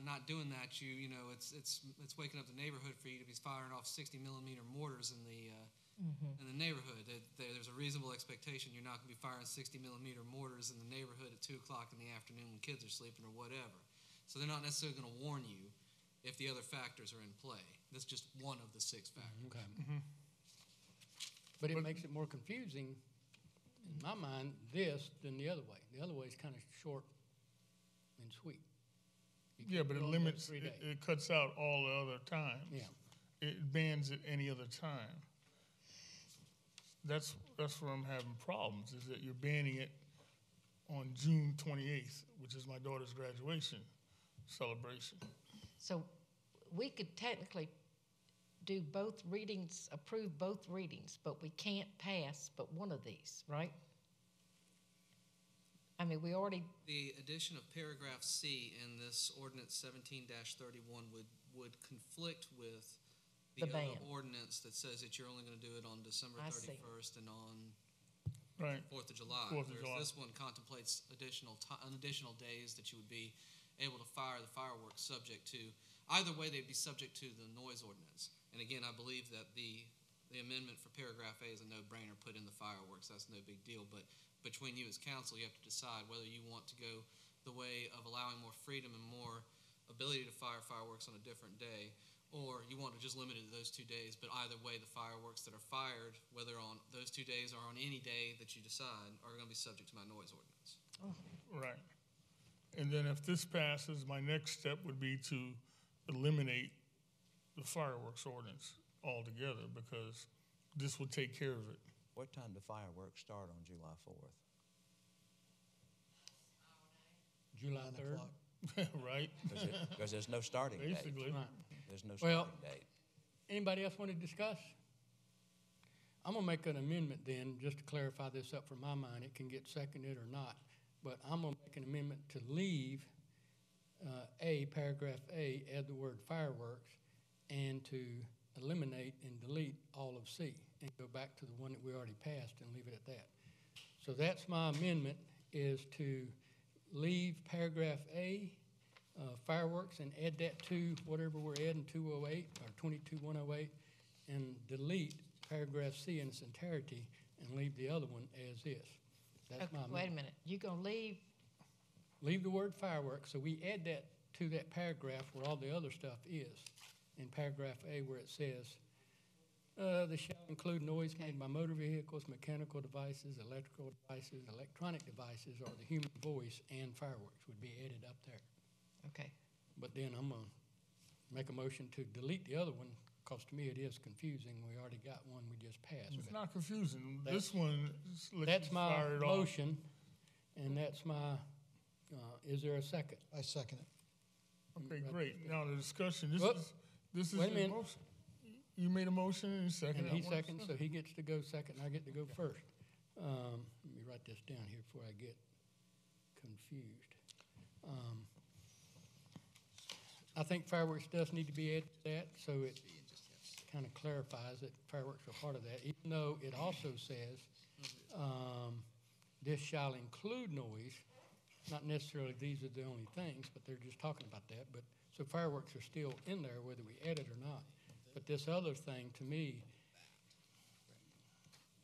Speaker 1: not doing that? It's waking up the neighborhood for you to be firing off 60 millimeter mortars in the neighborhood. There's a reasonable expectation you're not going to be firing 60 millimeter mortars in the neighborhood at 2 o'clock in the afternoon when kids are sleeping or whatever. So they're not necessarily going to warn you if the other factors are in play. That's just one of the 6 factors.
Speaker 6: Okay. But it makes it more confusing, in my mind, this than the other way. The other way is kind of short and sweet.
Speaker 2: Yeah, but it
Speaker 6: go on
Speaker 2: limits,
Speaker 6: those 3 days.
Speaker 2: it cuts out all the other times.
Speaker 6: Yeah.
Speaker 2: It bans at any other time. that's where I'm having problems, is that you're banning it on June 28th, which is my daughter's graduation celebration.
Speaker 7: So we could technically do both readings, approve both readings, but we can't pass but one of these, right? I mean, we already,
Speaker 1: The addition of paragraph C in this ordinance 17-31 would conflict with the
Speaker 7: The
Speaker 1: other
Speaker 7: ban.
Speaker 1: ordinance that says that you're only going to do it on December
Speaker 7: I see.
Speaker 1: 31st and on
Speaker 2: Right.
Speaker 1: 4th of July.
Speaker 2: 4th of
Speaker 1: whereas
Speaker 2: July.
Speaker 1: This one contemplates additional days that you would be able to fire the fireworks subject to, either way they'd be subject to the noise ordinance. And again, I believe that the amendment for paragraph A is a no-brainer, put in the fireworks, that's no big deal. But between you as council, you have to decide whether you want to go the way of allowing more freedom and more ability to fire fireworks on a different day, or you want to just limit it to those 2 days. But either way, the fireworks that are fired, whether on those 2 days or on any day that you decide, are going to be subject to my noise ordinance.
Speaker 2: Right. And then if this passes, my next step would be to eliminate the fireworks ordinance altogether, because this will take care of it.
Speaker 11: What time do fireworks start on July 4th?
Speaker 6: July
Speaker 5: 9
Speaker 6: 3rd.
Speaker 5: o'clock.
Speaker 2: Right?
Speaker 11: Because there's no starting date.
Speaker 2: Basically.
Speaker 6: Right.
Speaker 11: There's no
Speaker 6: Well-
Speaker 11: starting date.
Speaker 6: Anybody else want to discuss? I'm gonna make an amendment then, just to clarify this up for my mind. It can get seconded or not, but I'm gonna make an amendment to leave paragraph A, add the word fireworks, and to eliminate and delete all of C, and go back to the one that we already passed and leave it at that. So that's my amendment, is to leave paragraph A, fireworks, and add that to whatever we're adding, 208 or 22-108, and delete paragraph C in its entirety and leave the other one as is. That's
Speaker 7: okay,
Speaker 6: my
Speaker 7: wait a
Speaker 6: amendment.
Speaker 7: minute, you gonna leave,
Speaker 6: Leave the word fireworks, so we add that to that paragraph where all the other stuff is. In paragraph A, where it says, they shall include noise made by motor vehicles, mechanical devices, electrical devices, electronic devices, or the human voice, and fireworks would be added up there.
Speaker 7: okay,
Speaker 6: But then I'm gonna make a motion to delete the other one, because to me it is confusing. We already got one we just passed.
Speaker 2: It's not confusing.
Speaker 6: That's-
Speaker 2: This one, let
Speaker 6: That's
Speaker 2: you
Speaker 6: my
Speaker 2: fire it off.
Speaker 6: motion, and that's my, is there a second?
Speaker 5: I second it.
Speaker 2: Okay,
Speaker 6: Right.
Speaker 2: great. Now the discussion,
Speaker 6: Whoop.
Speaker 2: this is
Speaker 6: Wait a
Speaker 2: your
Speaker 6: minute.
Speaker 2: motion. You made a motion and you
Speaker 6: And
Speaker 2: seconded.
Speaker 6: he seconds, so he gets to go second, and I get to go first. Let me write this down here before I get confused. I think fireworks does need to be added to that, so it kind of clarifies that fireworks are part of that, even though it also says, this shall include noise, not necessarily these are the only things, but they're just talking about that, but, so fireworks are still in there whether we add it or not. But this other thing, to me,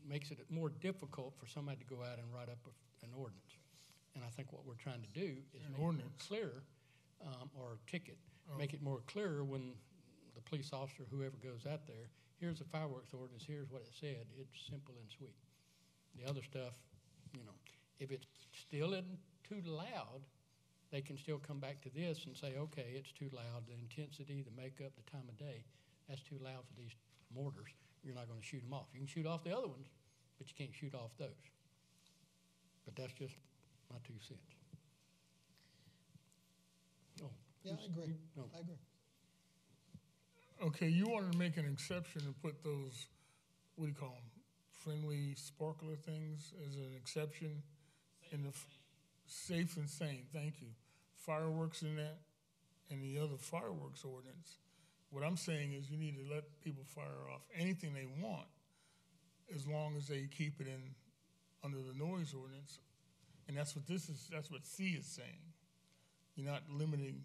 Speaker 6: makes it more difficult for somebody to go out and write up an ordinance. And I think what we're trying to do is
Speaker 2: An
Speaker 6: make it more
Speaker 2: ordinance.
Speaker 6: clear, or a ticket,
Speaker 2: Oh.
Speaker 6: make it more clear when the police officer, whoever goes out there, here's the fireworks ordinance, here's what it said. It's simple and sweet. The other stuff, if it's still isn't too loud, they can still come back to this and say, okay, it's too loud, the intensity, the makeup, the time of day, that's too loud for these mortars. You're not going to shoot them off. You can shoot off the other ones, but you can't shoot off those. But that's just my 2 cents. Oh,
Speaker 5: Yeah, I agree.
Speaker 6: No.
Speaker 5: I agree.
Speaker 2: Okay, you wanted to make an exception and put those, what do you call them, friendly sparkler things as an exception in the safe and sane, thank you. Fireworks in that and the other fireworks ordinance. What I'm saying is you need to let people fire off anything they want as long as they keep it in under the noise ordinance. And that's what that's what C is saying. You're not limiting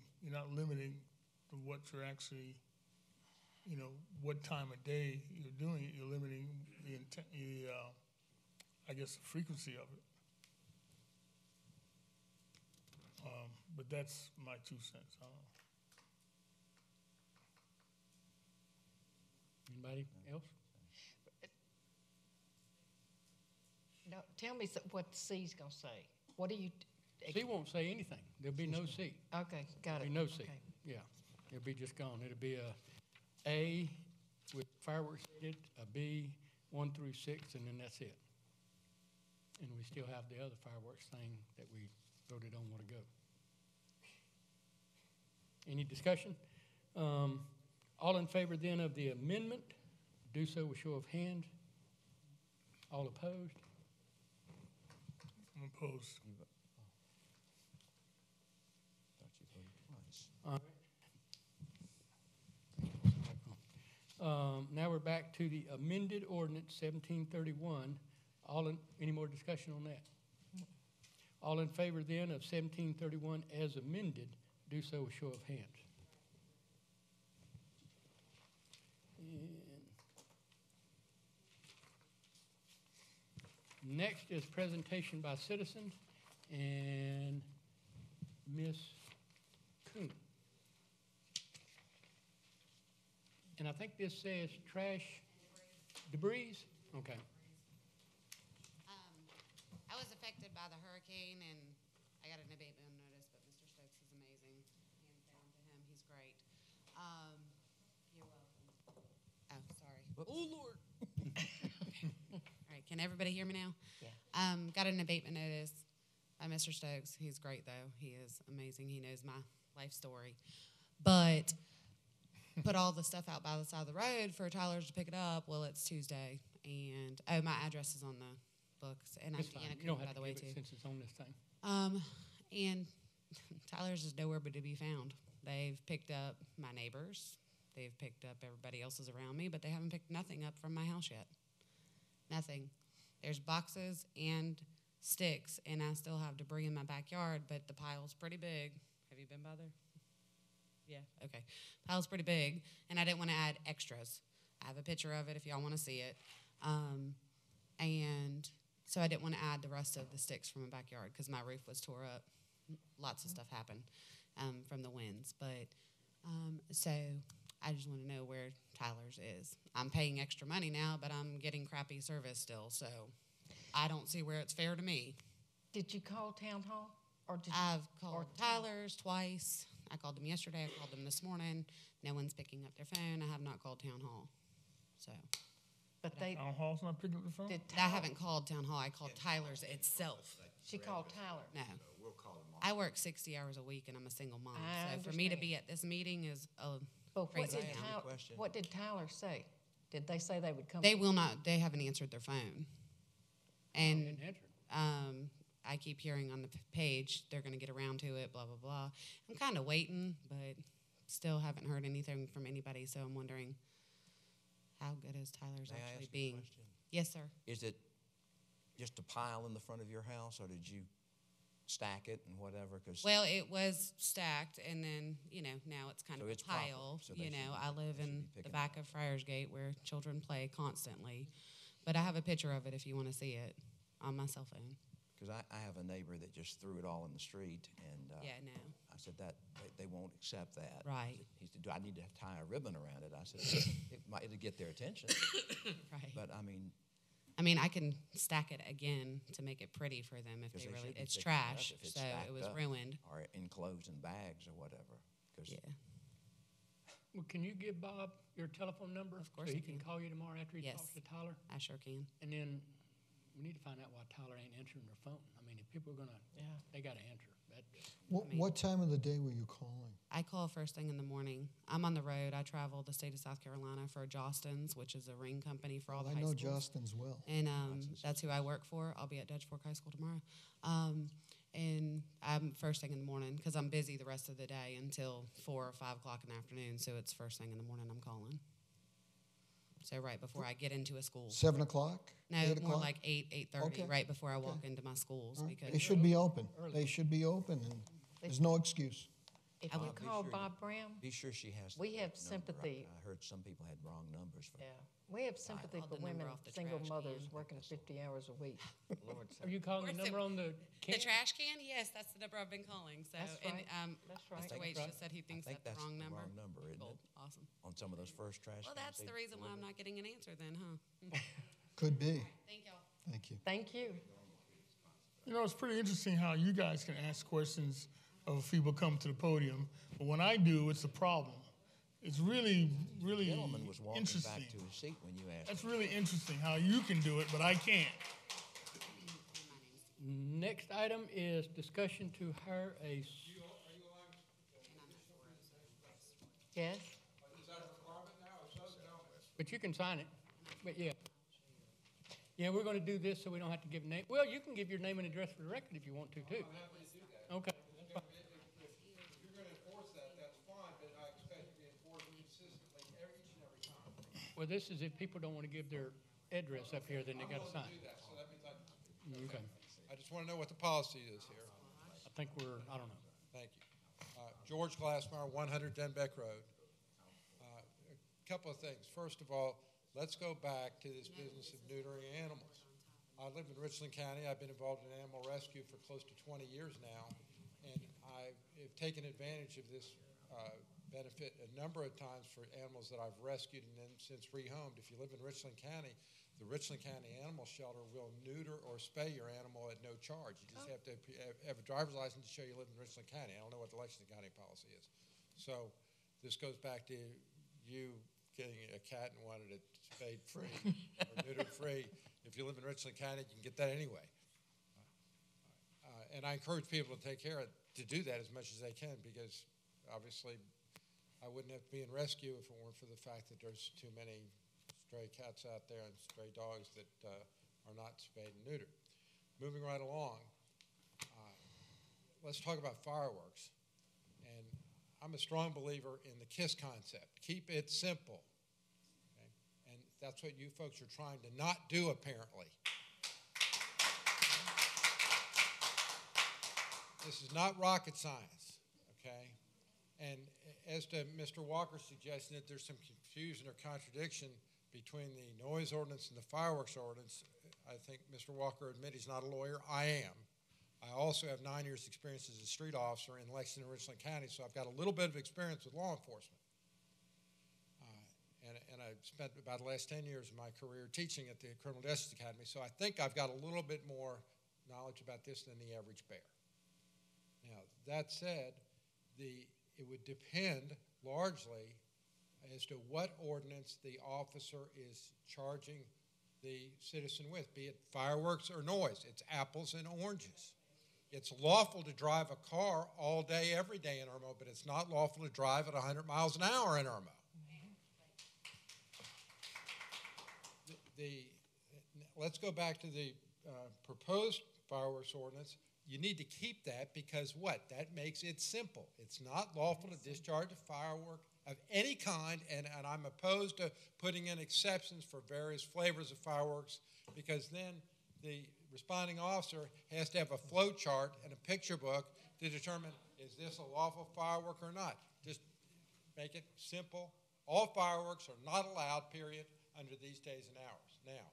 Speaker 2: to what you're actually, what time of day you're doing it. You're limiting the the frequency of it. But that's my 2 cents. I don't know.
Speaker 6: Anybody else?
Speaker 7: no, tell me what C's gonna say. What do you,
Speaker 6: C won't say anything. There'll be no C.
Speaker 7: okay, got
Speaker 6: There'll
Speaker 7: it.
Speaker 6: be no C.
Speaker 7: Okay.
Speaker 6: Yeah, it'll be just gone. It'll be a with fireworks in it, a B 1 through 6, and then that's it. And we still have the other fireworks thing that we voted on a while ago. Any discussion? All in favor then of the amendment, do so with show of hands. All opposed?
Speaker 2: I'm opposed.
Speaker 11: Thought you voted twice.
Speaker 6: All right. Now we're back to the amended ordinance 1731. Any more discussion on that? All in favor then of 1731 as amended, do so with show of hands. And next is presentation by citizens and Ms. Coon. And I think this says trash, debris? Okay.
Speaker 13: I was affected by the hurricane, and I got an abatement notice, but Mr. Stokes is amazing. Hands down to him, he's great. You're welcome. Oh, sorry.
Speaker 3: Oh, Lord.
Speaker 13: All right, can everybody hear me now?
Speaker 3: Yeah.
Speaker 13: Got an abatement notice by Mr. Stokes. He's great, though. He is amazing. He knows my life story. But put all the stuff out by the side of the road for Tyler's to pick it up. Well, it's Tuesday, and my address is on the books, and
Speaker 6: It's
Speaker 13: I'm
Speaker 6: fine.
Speaker 13: Deanna
Speaker 6: You don't
Speaker 13: Coon,
Speaker 6: have
Speaker 13: by
Speaker 6: to
Speaker 13: the way,
Speaker 6: give it
Speaker 13: too.
Speaker 6: since it's on this thing.
Speaker 13: And Tyler's is nowhere but to be found. They've picked up my neighbors. They've picked up everybody else's around me, but they haven't picked nothing up from my house yet. Nothing. There's boxes and sticks, and I still have debris in my backyard, but the pile's pretty big. Have you been by there? Yeah, okay. Pile's pretty big, and I didn't want to add extras. I have a picture of it if y'all want to see it. And so I didn't want to add the rest of the sticks from my backyard because my roof was tore up. Lots of stuff happened from the winds. But so I just want to know where Tyler's is. I'm paying extra money now, but I'm getting crappy service still. So I don't see where it's fair to me.
Speaker 7: Did you call town hall? Or did you,
Speaker 13: I've called Tyler's twice. I called them yesterday. I called them this morning. No one's picking up their phone. I have not called town hall. So.
Speaker 7: but they,
Speaker 2: Town hall's not picking up the phone?
Speaker 7: did
Speaker 13: I
Speaker 7: Tyler,
Speaker 13: haven't called town hall. I called Tyler's itself.
Speaker 7: she called Tyler?
Speaker 13: No.
Speaker 4: We'll call them
Speaker 13: I work 60 hours a week, and I'm a single mom.
Speaker 7: I
Speaker 13: So for me to
Speaker 7: understand.
Speaker 13: be at this meeting is
Speaker 7: But what
Speaker 13: crazy
Speaker 7: did,
Speaker 13: town.
Speaker 7: Tyler,
Speaker 11: Question.
Speaker 7: what did Tyler say? Did they say they would come?
Speaker 13: They will not. They haven't answered their phone. And
Speaker 6: Didn't answer.
Speaker 13: I keep hearing on the page they're going to get around to it, blah, blah, blah. I'm kind of waiting, but still haven't heard anything from anybody, so I'm wondering how good is Tyler's
Speaker 11: May I
Speaker 13: actually
Speaker 11: ask you a
Speaker 13: being.
Speaker 11: question?
Speaker 13: Yes, sir.
Speaker 11: Is it just a pile in the front of your house, or did you stack it and whatever? 'Cause
Speaker 13: Well, it was stacked, and then, now it's kind
Speaker 11: So
Speaker 13: of
Speaker 11: it's
Speaker 13: a
Speaker 11: proper.
Speaker 13: pile.
Speaker 11: So they should be-
Speaker 13: I live
Speaker 11: they should
Speaker 13: in
Speaker 11: be
Speaker 13: the
Speaker 11: picking
Speaker 13: back
Speaker 11: it
Speaker 13: of Friars Gate where children play constantly. But I have a picture of it if you want to see it on my cell phone.
Speaker 11: Because I have a neighbor that just threw it all in the street, and
Speaker 13: Yeah, no.
Speaker 11: I said that they won't accept that.
Speaker 13: Right.
Speaker 11: He said, "Do I need to tie a ribbon around it?" I said, it'll get their attention.
Speaker 13: Right.
Speaker 11: But I mean,
Speaker 13: I can stack it again to make it pretty for them if
Speaker 11: 'cause
Speaker 13: they
Speaker 11: they
Speaker 13: really.
Speaker 11: should be
Speaker 13: It's
Speaker 11: picking it up
Speaker 13: trash,
Speaker 11: if it's
Speaker 13: so
Speaker 11: stacked
Speaker 13: it was
Speaker 11: up.
Speaker 13: ruined.
Speaker 11: or enclosed in bags or whatever. 'Cause
Speaker 13: Yeah.
Speaker 6: Well, can you give Bob your telephone number?
Speaker 13: Of course
Speaker 6: So
Speaker 13: I
Speaker 6: he can
Speaker 13: can.
Speaker 6: call you tomorrow after he
Speaker 13: Yes.
Speaker 6: talks to Tyler?
Speaker 13: I sure can.
Speaker 6: And then we need to find out why Tyler ain't answering their phone. I mean, if people are gonna, they gotta answer.
Speaker 5: What time of the day were you calling?
Speaker 13: I call first thing in the morning. I'm on the road. I travel the state of South Carolina for Jostens, which is a ring company for all the
Speaker 5: I
Speaker 13: high
Speaker 5: know
Speaker 13: schools.
Speaker 5: Justin's well.
Speaker 13: And that's who I work for. I'll be at Dutch Fork High School tomorrow. And I'm first thing in the morning because I'm busy the rest of the day until 4 or 5 o'clock in the afternoon. So it's first thing in the morning I'm calling. So right before I get into a school.
Speaker 5: 7 o'clock?
Speaker 13: No,
Speaker 5: 8
Speaker 13: more
Speaker 5: o'clock?
Speaker 13: like 8:30,
Speaker 5: Okay.
Speaker 13: right before I walk
Speaker 5: Okay.
Speaker 13: into my schools.
Speaker 5: All right.
Speaker 13: Because
Speaker 5: They should be open. They should be open, and there's no excuse.
Speaker 7: If
Speaker 13: I
Speaker 7: you
Speaker 13: will.
Speaker 11: Be
Speaker 7: call
Speaker 11: sure you-
Speaker 7: Bob Brown,
Speaker 11: be sure she has.
Speaker 7: We
Speaker 11: the
Speaker 7: have
Speaker 11: correct number.
Speaker 7: sympathy.
Speaker 11: I heard some people had wrong numbers. For
Speaker 7: we have sympathy
Speaker 13: called
Speaker 7: for
Speaker 13: the number
Speaker 7: women,
Speaker 13: off the
Speaker 7: single
Speaker 13: trash
Speaker 7: mothers
Speaker 13: can.
Speaker 7: working 50 hours a week. Lord
Speaker 6: Are you calling the
Speaker 13: Where's
Speaker 6: number on the can?
Speaker 13: The trash can? Yes, that's the number I've been calling. So,
Speaker 7: That's right. That's right.
Speaker 13: Mr. Waits just said he
Speaker 11: I
Speaker 13: thinks
Speaker 11: think
Speaker 13: that's the wrong number.
Speaker 11: wrong number, isn't
Speaker 13: Cool.
Speaker 11: it?
Speaker 13: Awesome.
Speaker 11: On some of those first trash
Speaker 13: Well,
Speaker 11: cans
Speaker 13: that's
Speaker 11: they
Speaker 13: the reason why I'm
Speaker 11: deliver.
Speaker 13: not getting an answer then, huh?
Speaker 5: Could be.
Speaker 13: Thank y'all.
Speaker 5: Thank you.
Speaker 7: Thank you.
Speaker 2: You know, it's pretty interesting how you guys can ask questions of people come to the podium, but when I do, it's a problem. it's really, really
Speaker 11: The gentleman was walking
Speaker 2: interesting.
Speaker 11: back to his seat when you asked
Speaker 2: That's
Speaker 11: him.
Speaker 2: really interesting how you can do it, but I can't.
Speaker 6: Next item is discussion to hire a. Yes. But you can sign it. But yeah. Yeah, we're going to do this so we don't have to give name. Well, you can give your name and address for the record if you want to, too. Okay.
Speaker 14: If you're going to enforce that, that's fine, but I expect it to be enforced consistently each and every time.
Speaker 6: Well, this is if people don't want to give their address up here, then they got to sign.
Speaker 14: Do that, so that means
Speaker 6: Okay.
Speaker 14: I just want to know what the policy is here.
Speaker 6: I think I don't know.
Speaker 14: Thank you. George Glassmeyer, 100 Denbeck Road. A couple of things. First of all, let's go back to this business of neutering animals. I live in Richland County. I've been involved in animal rescue for close to 20 years now, and I have taken advantage of this benefit a number of times for animals that I've rescued and then since rehomed. If you live in Richland County, the Richland County Animal Shelter will neuter or spay your animal at no charge. You just have to have a driver's license to show you live in Richland County. I don't know what the Lexington County policy is. So this goes back to you getting a cat and wanted it spayed free or neutered free. If you live in Richland County, you can get that anyway. And I encourage people to to do that as much as they can, because obviously I wouldn't have to be in rescue if it weren't for the fact that there's too many stray cats out there and stray dogs that are not spayed and neutered. Moving right along, let's talk about fireworks. And I'm a strong believer in the KISS concept. Keep it simple. Okay? And that's what you folks are trying to not do, apparently. This is not rocket science, okay? And as to Mr. Walker's suggestion that there's some confusion or contradiction between the noise ordinance and the fireworks ordinance, I think Mr. Walker admitted he's not a lawyer. I am. I also have 9 years' experience as a street officer in Lexington and Richland County, so I've got a little bit of experience with law enforcement. And I've spent about the last 10 years of my career teaching at the Criminal Justice Academy, so I think I've got a little bit more knowledge about this than the average bear. Now, that said, it would depend largely as to what ordinance the officer is charging the citizen with, be it fireworks or noise. It's apples and oranges. It's lawful to drive a car all day, every day in Irmo, but it's not lawful to drive at 100 miles an hour in Irmo. Let's go back to the proposed fireworks ordinance. You need to keep that because what? That makes it simple. It's not lawful to discharge a firework of any kind, and I'm opposed to putting in exceptions for various flavors of fireworks, because then the responding officer has to have a flow chart and a picture book to determine, is this a lawful firework or not? Just make it simple. All fireworks are not allowed, period, under these days and hours. Now,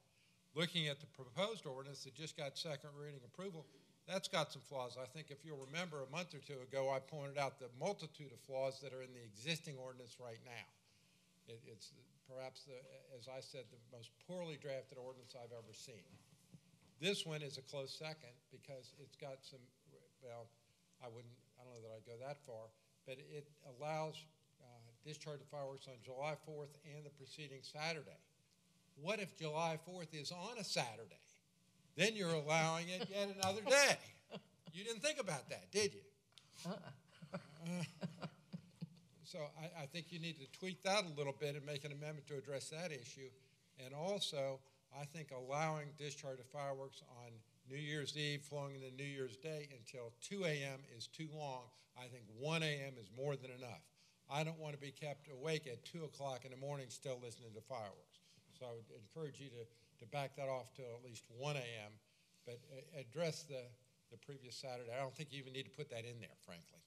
Speaker 14: looking at the proposed ordinance that just got second reading approval, that's got some flaws. I think if you'll remember a month or two ago, I pointed out the multitude of flaws that are in the existing ordinance right now. It's perhaps, as I said, the most poorly drafted ordinance I've ever seen. This one is a close second because it's got some, well, I don't know that I'd go that far, but it allows discharge of fireworks on July 4th and the preceding Saturday. What if July 4th is on a Saturday? Then you're allowing it yet another day. You didn't think about that, did you? So I think you need to tweak that a little bit and make an amendment to address that issue. And also, I think allowing discharge of fireworks on New Year's Eve flowing into New Year's Day until 2 a.m. is too long. I think 1 a.m. is more than enough. I don't want to be kept awake at 2 o'clock in the morning still listening to fireworks. So I would encourage you to back that off to at least 1 a.m., but address the previous Saturday. I don't think you even need to put that in there, frankly.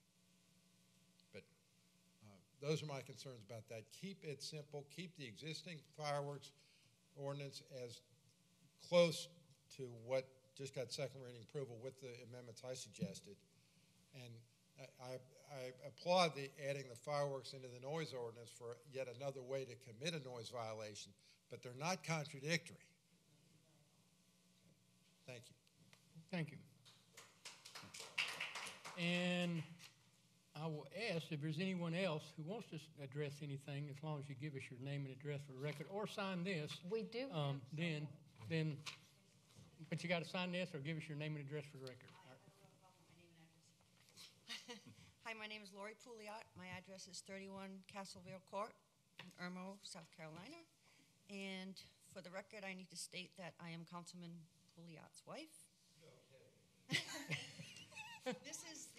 Speaker 14: But those are my concerns about that. Keep it simple. Keep the existing fireworks ordinance as close to what just got second reading approval with the amendments I suggested. And I applaud adding the fireworks into the noise ordinance for yet another way to commit a noise violation, but they're not contradictory. Thank you.
Speaker 6: Thank you. And I will ask if there's anyone else who wants to address anything, as long as you give us your name and address for the record, or sign this.
Speaker 7: We do have
Speaker 6: Then, but you got to sign this or give us your name and address for the record.
Speaker 15: Hi, my name is Lori Pouliot. My address is 31 Castleville Court in Irmo, South Carolina. And for the record, I need to state that I am Councilman Pouliot's wife. This is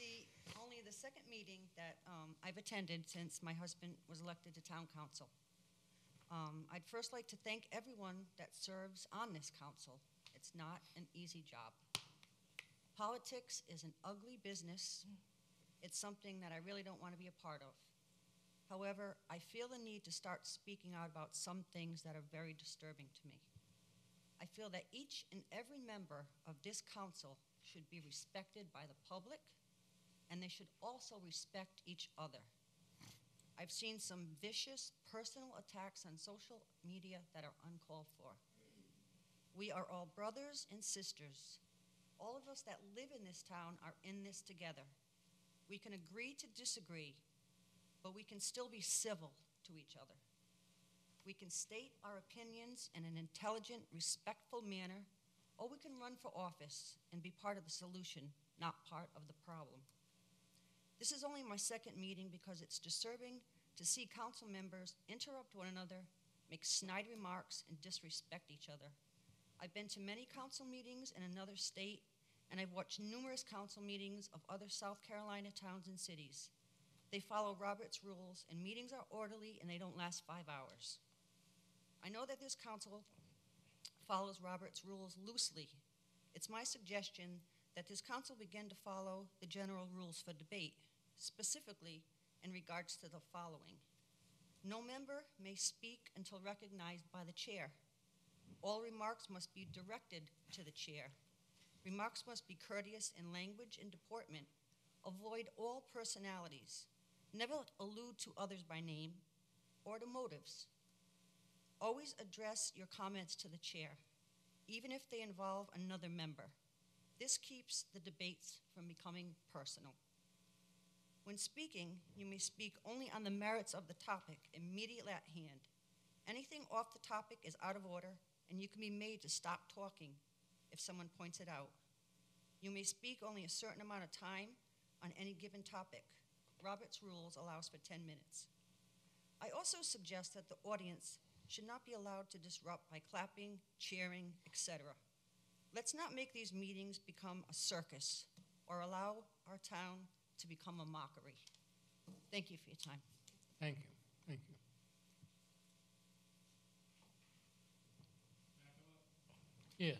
Speaker 15: only the second meeting that I've attended since my husband was elected to town council. I'd first like to thank everyone that serves on this council. It's not an easy job. Politics is an ugly business. It's something that I really don't want to be a part of. However, I feel the need to start speaking out about some things that are very disturbing to me. I feel that each and every member of this council should be respected by the public, and they should also respect each other. I've seen some vicious personal attacks on social media that are uncalled for. We are all brothers and sisters. All of us that live in this town are in this together. We can agree to disagree, but we can still be civil to each other. We can state our opinions in an intelligent, respectful manner, or we can run for office and be part of the solution, not part of the problem. This is only my second meeting because it's disturbing to see council members interrupt one another, make snide remarks, and disrespect each other. I've been to many council meetings in another state, and I've watched numerous council meetings of other South Carolina towns and cities. They follow Robert's rules, and meetings are orderly, and they don't last 5 hours. I know that this council follows Robert's rules loosely. It's my suggestion that this council begin to follow the general rules for debate, specifically in regards to the following. No member may speak until recognized by the chair. All remarks must be directed to the chair. Remarks must be courteous in language and deportment. Avoid all personalities. Never allude to others by name or to motives. Always address your comments to the chair, even if they involve another member. This keeps the debates from becoming personal. When speaking, you may speak only on the merits of the topic immediately at hand. Anything off the topic is out of order, and you can be made to stop talking if someone points it out. You may speak only a certain amount of time on any given topic. Robert's rules allows for 10 minutes. I also suggest that the audience should not be allowed to disrupt by clapping, cheering, etc. Let's not make these meetings become a circus or allow our town to become a mockery. Thank you for your time.
Speaker 6: Thank you. Thank you. Yes.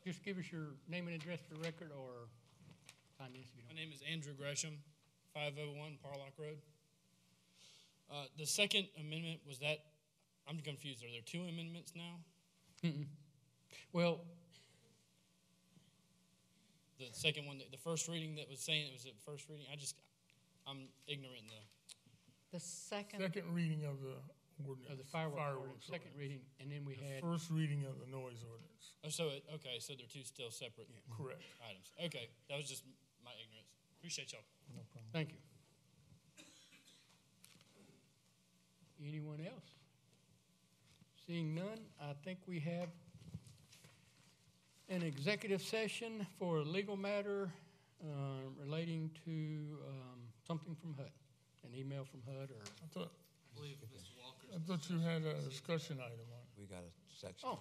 Speaker 6: Just give us your name and address for the record, or sign this if you don't.
Speaker 16: My name is Andrew Gresham, 501 Parlock Road. The second amendment, was that, I'm confused, are there two amendments now?
Speaker 6: Mm-mm. Well,
Speaker 16: The second one, the first reading that was saying it was at first reading, I'm ignorant in
Speaker 7: the second.
Speaker 2: Second reading of the ordinance.
Speaker 6: of the fireworks ordinance, second reading, and then we had,
Speaker 2: First reading of the noise ordinance.
Speaker 16: oh, so, okay, so they're two still separate
Speaker 2: Correct.
Speaker 16: items. Okay, that was just my ignorance. Appreciate y'all.
Speaker 5: No problem.
Speaker 6: thank you. Anyone else? Seeing none, I think we have an executive session for a legal matter relating to something from HUD, an email from HUD, or
Speaker 2: I
Speaker 1: believe Mr. Walker's.
Speaker 2: thought you had a discussion item on it.
Speaker 11: We got a section,
Speaker 6: oh,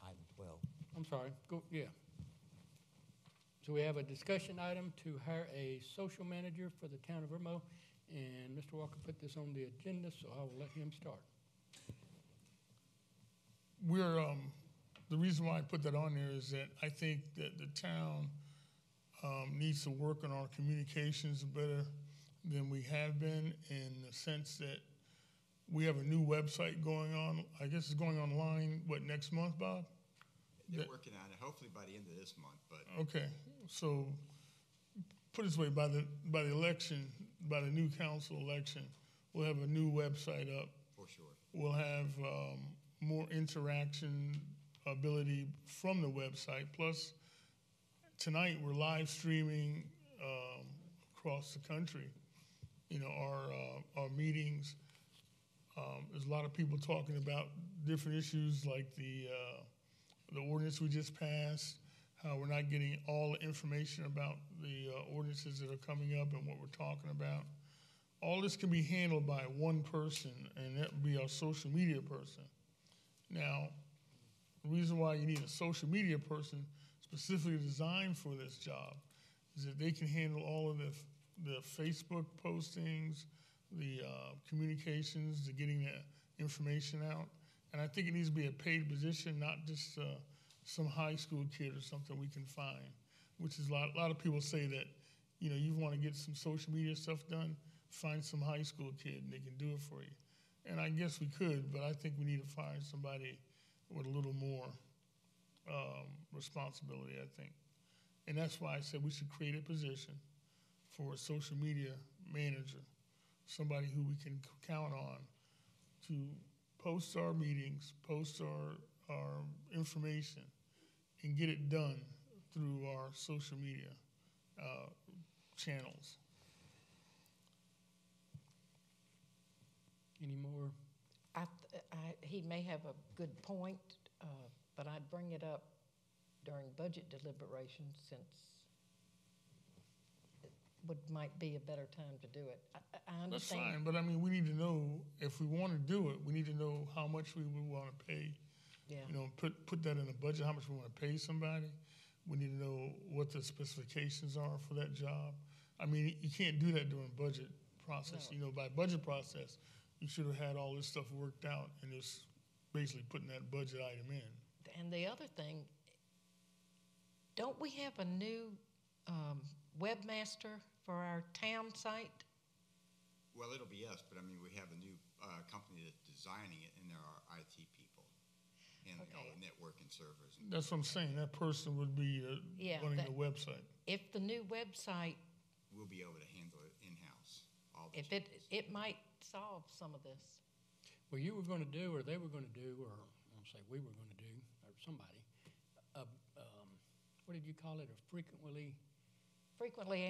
Speaker 11: item 12.
Speaker 6: I'm sorry. Go, yeah. So we have a discussion item to hire a social manager for the town of Irmo, and Mr. Walker put this on the agenda, so I will let him start.
Speaker 2: We're, the reason why I put that on there is that I think that the town needs to work on our communications better than we have been, in the sense that we have a new website going on. I guess it's going online, what, next month, Bob?
Speaker 4: They're working on it, hopefully by the end of this month, but
Speaker 2: Okay, so put it this way, by the election, by the new council election, we'll have a new website up.
Speaker 4: for sure.
Speaker 2: We'll have more interaction ability from the website. Plus, tonight we're live streaming across the country, our meetings. There's a lot of people talking about different issues like the ordinance we just passed, how we're not getting all the information about the ordinances that are coming up and what we're talking about. All this can be handled by one person, and that would be our social media person. Now, the reason why you need a social media person specifically designed for this job is that they can handle all of the Facebook postings, the communications, the getting the information out. And I think it needs to be a paid position, not just some high school kid or something we can find, which is a lot of people say that, you want to get some social media stuff done, find some high school kid and they can do it for you. And I guess we could, but I think we need to find somebody with a little more responsibility, I think. And that's why I said we should create a position for a social media manager, somebody who we can count on to post our meetings, post our information, and get it done through our social media channels.
Speaker 6: Any more?
Speaker 7: He may have a good point, but I'd bring it up during budget deliberations since it might be a better time to do it. I understand.
Speaker 2: That's fine, but I mean, we need to know, if we want to do it, we need to know how much we would want to pay.
Speaker 7: Yeah.
Speaker 2: Put that in a budget, how much we want to pay somebody. We need to know what the specifications are for that job. I mean, you can't do that during budget process.
Speaker 7: No.
Speaker 2: By budget process, you should have had all this stuff worked out and just basically putting that budget item in.
Speaker 7: And the other thing, don't we have a new webmaster for our town site?
Speaker 4: Well, it'll be us, but I mean, we have a new company that's designing it, and there are IT people handling all the network and servers.
Speaker 2: That's what I'm saying. That person would be running the website.
Speaker 7: If the new website,
Speaker 4: We'll be able to handle it in-house.
Speaker 7: if it might solve some of this.
Speaker 6: Well, you were going to do, or they were going to do, or I'll say we were going to do, or somebody, what did you call it, a frequently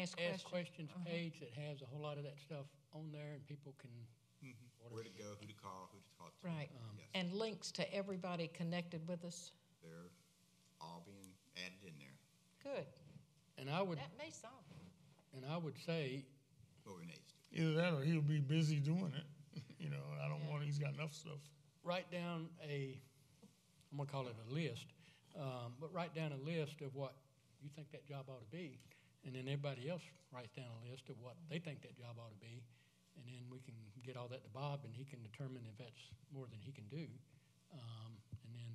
Speaker 7: Asked
Speaker 6: questions page that has a whole lot of that stuff on there, and people can
Speaker 4: where to go, who to call to.
Speaker 7: Right.
Speaker 4: Yes.
Speaker 7: And links to everybody connected with us.
Speaker 4: They're all being added in there.
Speaker 7: Good.
Speaker 6: And I would
Speaker 7: That may solve it.
Speaker 6: and I would say
Speaker 4: What we need to do.
Speaker 2: Either that or he'll be busy doing it. I don't want, he's got enough stuff.
Speaker 6: write down I'm going to call it a list, but write down a list of what you think that job ought to be, and then everybody else writes down a list of what they think that job ought to be, and then we can get all that to Bob, and he can determine if that's more than he can do, and then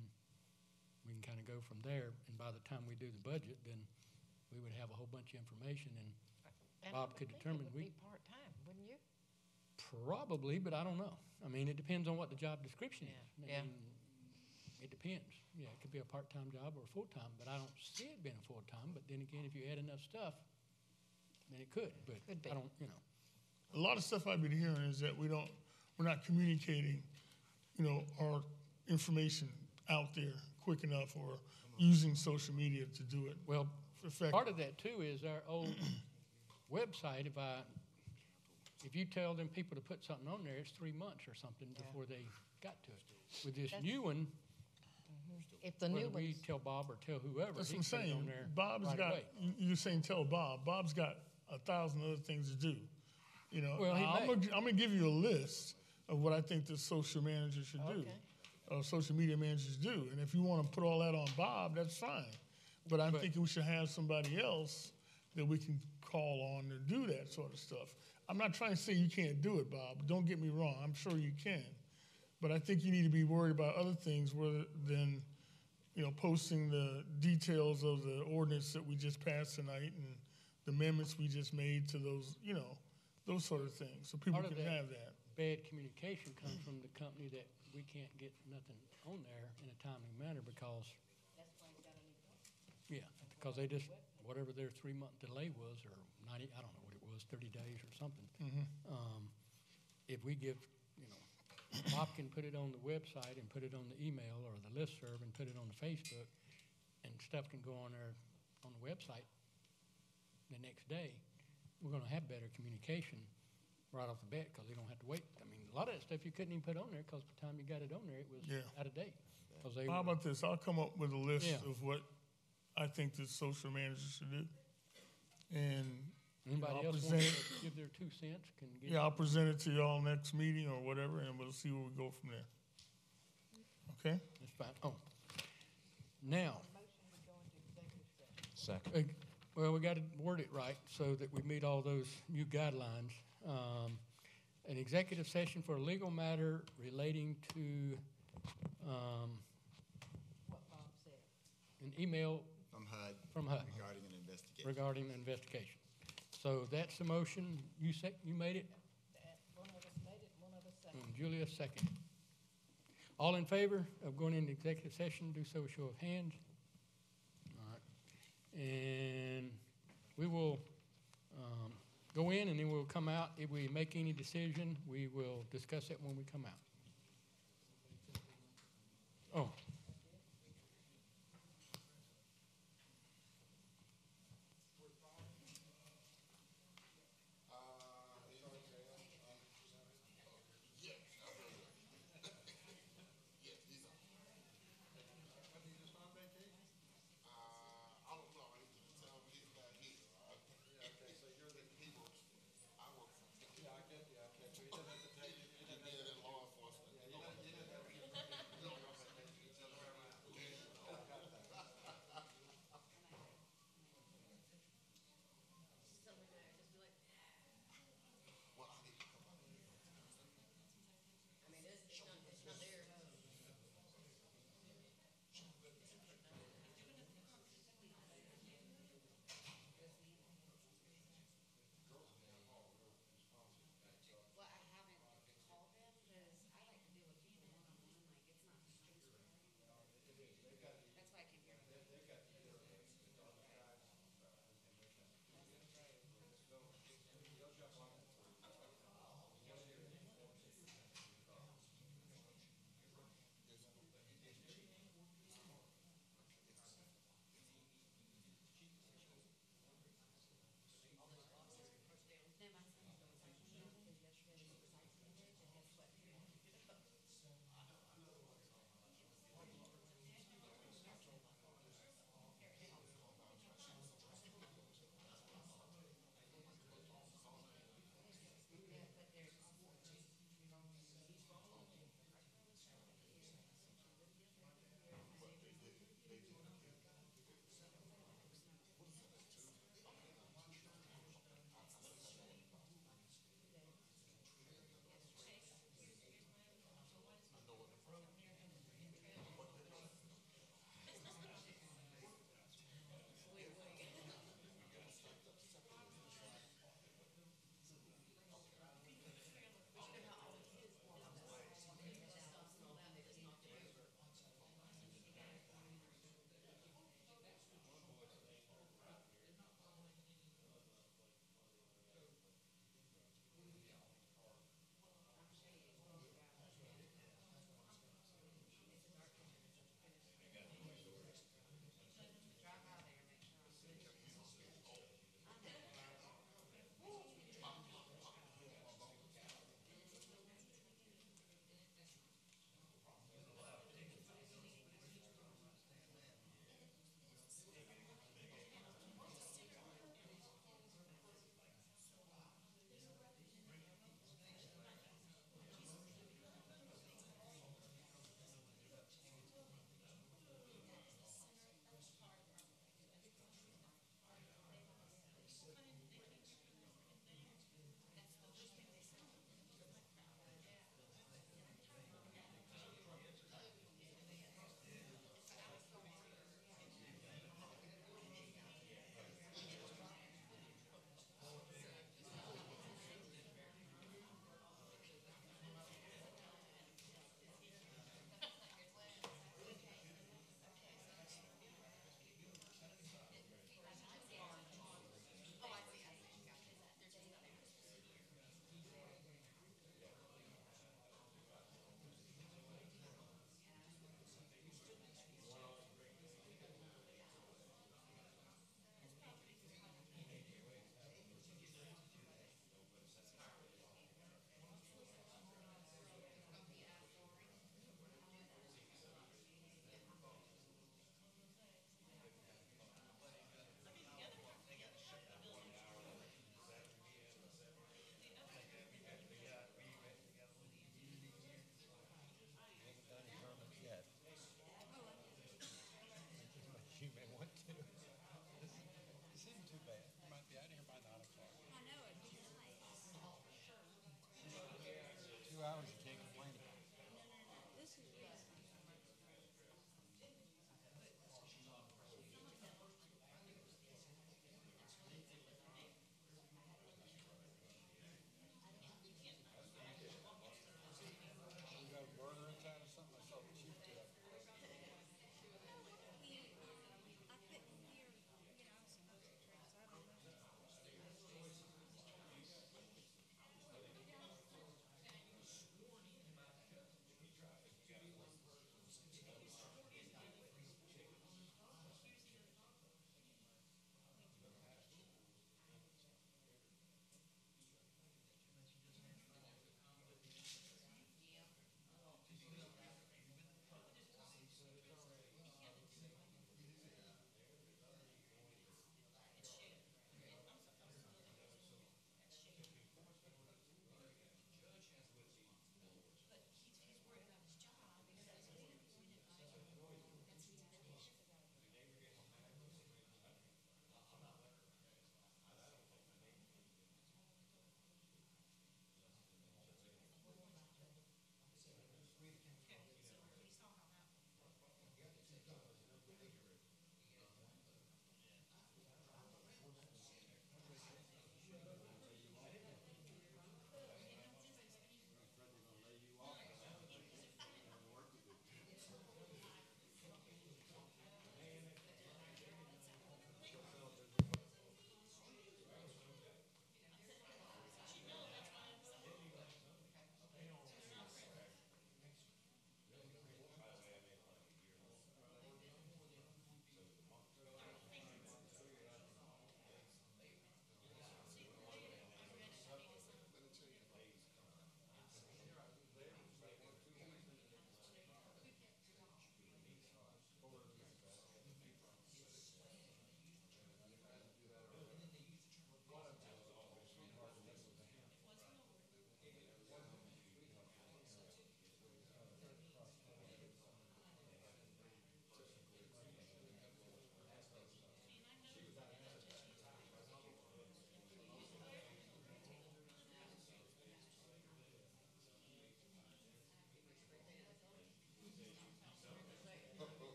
Speaker 6: we can kind of go from there, and by the time we do the budget, then we would have a whole bunch of information, and Bob could determine.
Speaker 7: It would be part-time, wouldn't you?
Speaker 6: Probably, but I don't know. I mean, it depends on what the job description is.
Speaker 7: Yeah.
Speaker 6: I mean, it depends. Yeah, it could be a part-time job or a full-time, but I don't see it being a full-time. But then again, if you add enough stuff, then it could. But
Speaker 7: Could be.
Speaker 6: I don't,
Speaker 2: A lot of stuff I've been hearing is that we're not communicating, our information out there quick enough, or using social media to do it.
Speaker 6: Well,
Speaker 2: effective.
Speaker 6: part of that too is our old website. If you tell them people to put something on there, it's 3 months or something before they got to it. With this new one,
Speaker 7: If the new
Speaker 6: whether we
Speaker 7: ones,
Speaker 6: tell Bob or tell whoever,
Speaker 2: That's
Speaker 6: he
Speaker 2: what I'm
Speaker 6: can put it on
Speaker 2: saying.
Speaker 6: there
Speaker 2: Bob's
Speaker 6: right
Speaker 2: got,
Speaker 6: away.
Speaker 2: you're saying tell Bob. Bob's got 1,000 other things to do.
Speaker 6: Well, he
Speaker 2: I'm
Speaker 6: may.
Speaker 2: going to give you a list of what I think the social manager should do, or social media managers do. And if you want to put all that on Bob, that's fine. But I'm thinking we should have somebody else that we can call on to do that sort of stuff. I'm not trying to say you can't do it, Bob. Don't get me wrong. I'm sure you can. But I think you need to be worried about other things rather than, posting the details of the ordinance that we just passed tonight and the amendments we just made to those, those sort of things, so people
Speaker 6: Part of
Speaker 2: can
Speaker 6: that
Speaker 2: have that.
Speaker 6: bad communication comes from the company that we can't get nothing on there in a timely manner because because they just, whatever their 3-month delay was, or 90, I don't know what it was, 30 days or something. If we give, Bob can put it on the website and put it on the email or the listserv and put it on the Facebook, and stuff can go on there on the website the next day, we're gonna have better communication right off the bat, because they don't have to wait. I mean, a lot of that stuff you couldn't even put on there, because by the time you got it on there, it was
Speaker 2: Yeah.
Speaker 6: out of date. 'Cause they
Speaker 2: How
Speaker 6: were-
Speaker 2: about this? I'll come up with a list
Speaker 6: Yeah.
Speaker 2: of what I think the social manager should do. And
Speaker 6: Anybody
Speaker 2: I'll
Speaker 6: else
Speaker 2: present
Speaker 6: want
Speaker 2: it.
Speaker 6: to give their 2 cents can get.
Speaker 2: Yeah, I'll present it to y'all next meeting or whatever, and we'll see where we go from there. Okay?
Speaker 6: That's fine. Oh, now,
Speaker 11: Second.
Speaker 6: well, we got to word it right so that we meet all those new guidelines. An executive session for a legal matter relating to
Speaker 7: What Bob said.
Speaker 6: an email
Speaker 4: From HUD.
Speaker 6: From HUD.
Speaker 4: Regarding an investigation.
Speaker 6: regarding the investigation. So that's the motion. You made it,
Speaker 7: One of us made it, one of us seconded.
Speaker 6: and Julia seconded. All in favor of going into executive session, do so with show of hands. All right. And we will go in, and then we'll come out. If we make any decision, we will discuss it when we come out. Oh.
Speaker 8: He did it in law enforcement.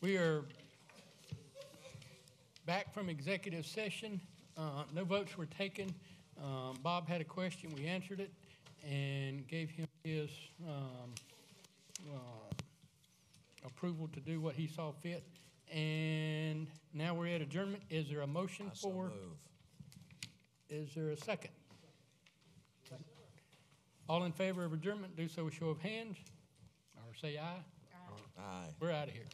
Speaker 6: We are back from executive session. No votes were taken. Bob had a question. We answered it and gave him his approval to do what he saw fit. And now we're at adjournment. Is there a motion
Speaker 11: I so
Speaker 6: for?
Speaker 11: move.
Speaker 6: Is there a second? All in favor of adjournment, do so with show of hands, or say aye.
Speaker 11: Aye.
Speaker 6: We're out of here.